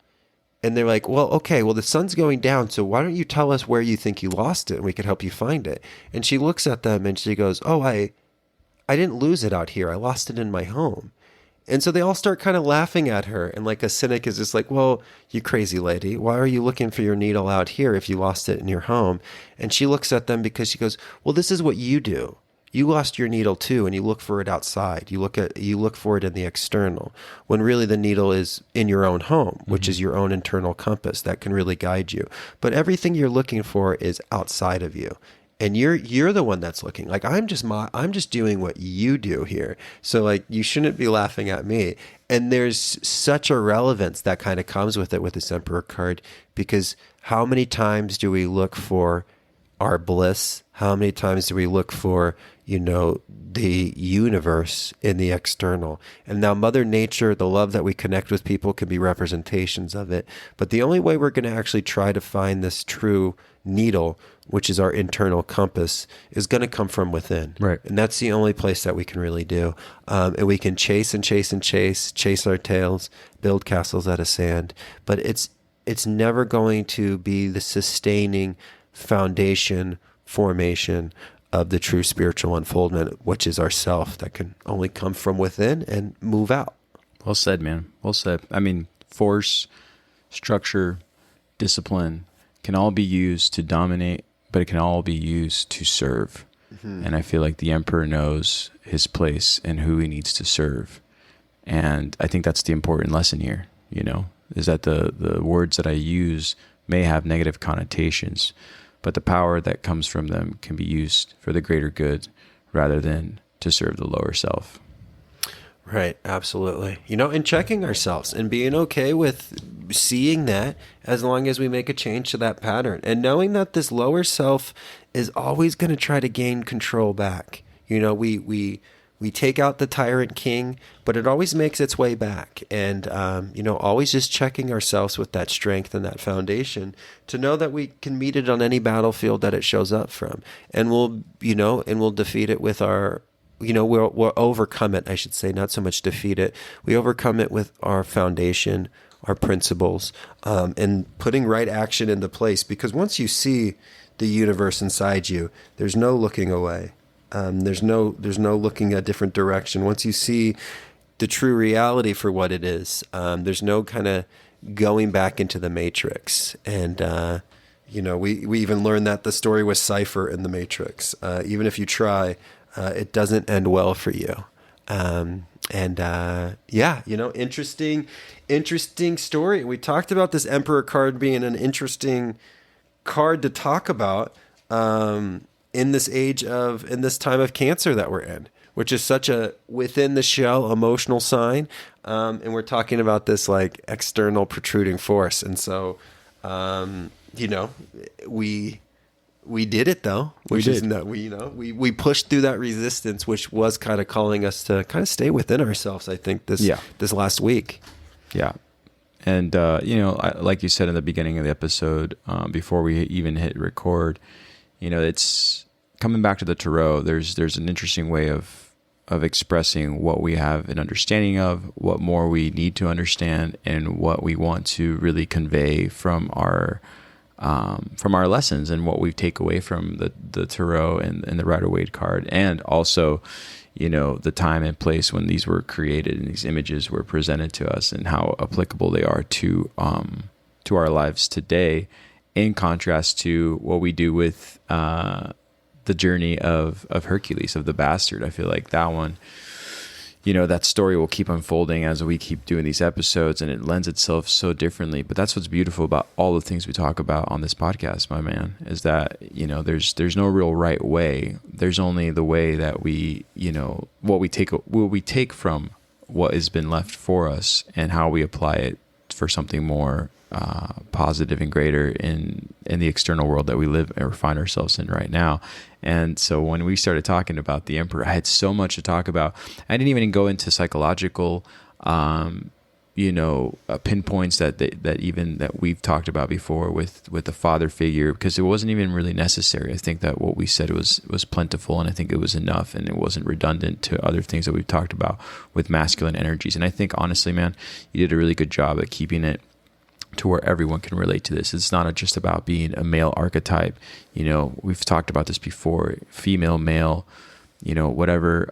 And they're like, well, okay, well, the sun's going down, so why don't you tell us where you think you lost it and we could help you find it? And she looks at them and she goes, oh, I didn't lose it out here. I lost it in my home. And so they all start kind of laughing at her. And like a cynic is just like, well, you crazy lady, why are you looking for your needle out here if you lost it in your home? And she looks at them because she goes, well, this is what you do. You lost your needle too, and you look for it outside. You look for it in the external, when really the needle is in your own home, which is your own internal compass that can really guide you. But everything you're looking for is outside of you. And you're the one that's looking. Like I'm just doing what you do here. So like you shouldn't be laughing at me. And there's such a relevance that kind of comes with it with this Emperor card, because how many times do we look for our bliss? How many times do we look for, the universe in the external? And now Mother Nature, the love that we connect with people, can be representations of it. But the only way we're going to actually try to find this true needle, which is our internal compass, is going to come from within. Right. And that's the only place that we can really do. And we can chase and chase and chase our tails, build castles out of sand. But it's never going to be the sustaining foundation, formation of the true spiritual unfoldment, which is ourself, that can only come from within and move out. Well said, man. Well said. I mean, force, structure, discipline can all be used to dominate, but it can all be used to serve. And I feel like the emperor knows his place and who he needs to serve. And I think that's the important lesson here, is that the words that I use may have negative connotations, but the power that comes from them can be used for the greater good rather than to serve the lower self. Right, absolutely. And checking ourselves and being okay with seeing that, as long as we make a change to that pattern, and knowing that this lower self is always going to try to gain control back. We take out the tyrant king, but it always makes its way back. And, always just checking ourselves with that strength and that foundation to know that we can meet it on any battlefield that it shows up from. And we'll defeat it with our, we'll overcome it, I should say, not so much defeat it. We overcome it with our foundation, our principles, and putting right action into place. Because once you see the universe inside you, there's no looking away. There's no looking a different direction. Once you see the true reality for what it is, there's no kind of going back into the matrix. And, we even learned that the story was Cypher in the Matrix. Even if you try, it doesn't end well for you. Interesting story. We talked about this Emperor card being an interesting card to talk about, in this time of Cancer that we're in, which is such a within the shell emotional sign. And we're talking about this like external protruding force. And so, we did it though, we pushed through that resistance, which was kind of calling us to kind of stay within ourselves, I think this last week. Yeah. And like you said in the beginning of the episode, before we even hit record, it's coming back to the tarot. There's an interesting way of expressing what we have an understanding of, what more we need to understand, and what we want to really convey from our lessons, and what we take away from the tarot and the Rider-Waite card, and also the time and place when these were created and these images were presented to us, and how applicable they are to our lives today, in contrast to what we do with the journey of Hercules, of the bastard. I feel like that one, that story will keep unfolding as we keep doing these episodes, and it lends itself so differently. But that's what's beautiful about all the things we talk about on this podcast, my man, is that, there's no real right way. There's only the way that we, what we take from what has been left for us, and how we apply it for something more positive and greater in the external world that we live or find ourselves in right now. And so when we started talking about the Emperor, I had so much to talk about. I didn't even go into psychological pinpoints that we've talked about before with the father figure, because it wasn't even really necessary. I think that what we said was plentiful, and I think it was enough, and it wasn't redundant to other things that we've talked about with masculine energies. And I think, honestly, man, you did a really good job at keeping it to where everyone can relate to this. It's not just about being a male archetype. We've talked about this before, female, male, whatever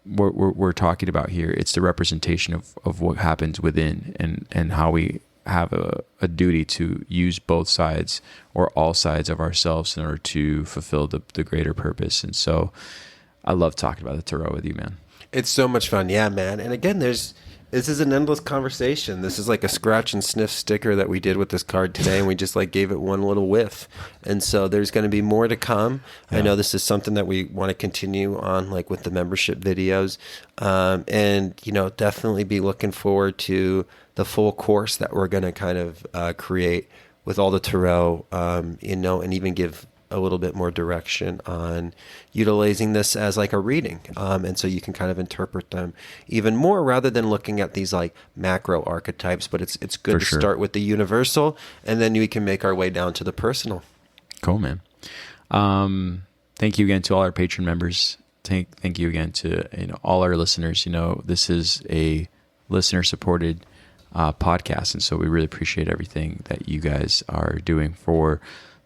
we're talking about here. It's the representation of what happens within, and how we have a duty to use both sides or all sides of ourselves in order to fulfill the greater purpose. And so I love talking about the tarot with you, man. It's so much fun. Yeah, man. And again, this is an endless conversation. This is like a scratch and sniff sticker that we did with this card today, and we just gave it one little whiff. And so there's going to be more to come. Yeah. I know this is something that we want to continue on, with the membership videos, and definitely be looking forward to the full course that we're going to kind of create with all the tarot, and even give a little bit more direction on utilizing this as a reading. And so you can kind of interpret them even more, rather than looking at these macro archetypes, but it's good to start with the universal, and then we can make our way down to the personal. Cool, man. Thank you again to all our patron members. Thank you again to all our listeners. This is a listener supported podcast, and so we really appreciate everything that you guys are doing for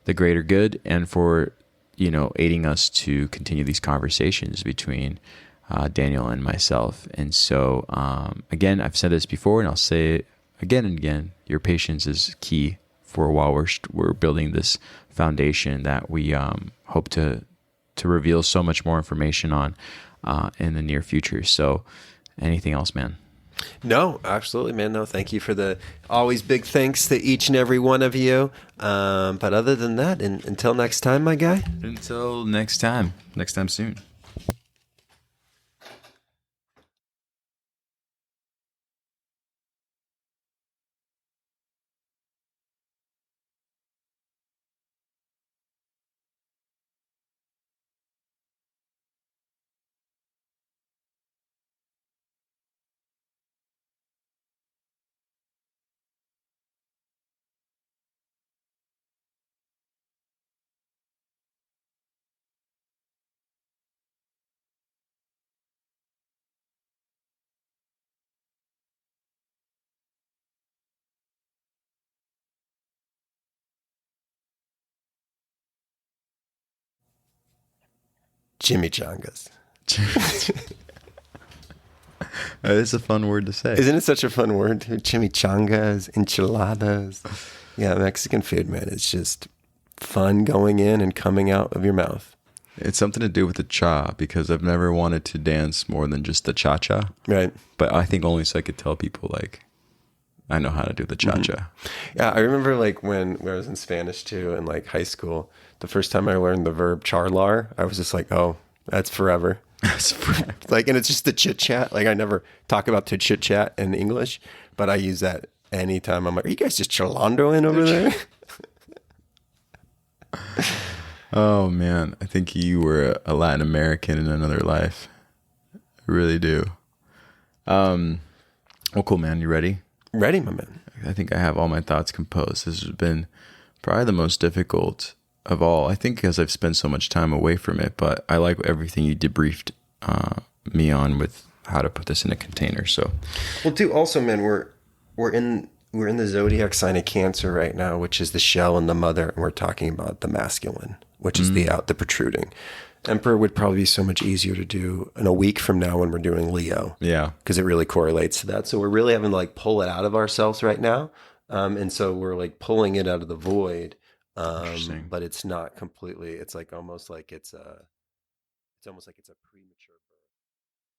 the greater good, and for aiding us to continue these conversations between Daniel and myself. And so again, I've said this before, and I'll say it again and again, your patience is key for while we're building this foundation that we hope to reveal so much more information on in the near future. So anything else, man? No, absolutely, man. No, thank you for the always big thanks to each and every one of you. But other than that, until next time, my guy. Until next time soon. Chimichangas. It's a fun word to say. Isn't it such a fun word? Chimichangas, enchiladas. Yeah, Mexican food, man. It's just fun going in and coming out of your mouth. It's something to do with the cha, because I've never wanted to dance more than just the cha-cha. Right. But I think only so I could tell people, I know how to do the cha-cha. Mm-hmm. Yeah, I remember when I was in Spanish too, in high school, the first time I learned the verb charlar, I was just oh, that's forever. And it's just the chit chat. I never talk about to chit chat in English, but I use that anytime. I'm are you guys just charlandoing over there? Oh man, I think you were a Latin American in another life. I really do. Well, cool, man. You ready? Ready, my man. I think I have all my thoughts composed. This has been probably the most difficult of all. I think because I've spent so much time away from it, but I like everything you debriefed me on with how to put this in a container. So, well, too. Also, man, we're in the zodiac sign of Cancer right now, which is the shell and the mother, and we're talking about the masculine, which is the protruding. Emperor would probably be so much easier to do in a week from now when we're doing Leo. Yeah. Because it really correlates to that. So we're really having to like pull it out of ourselves right now. And so we're like pulling it out of the void. But it's not completely, it's like almost like it's almost like it's a premature.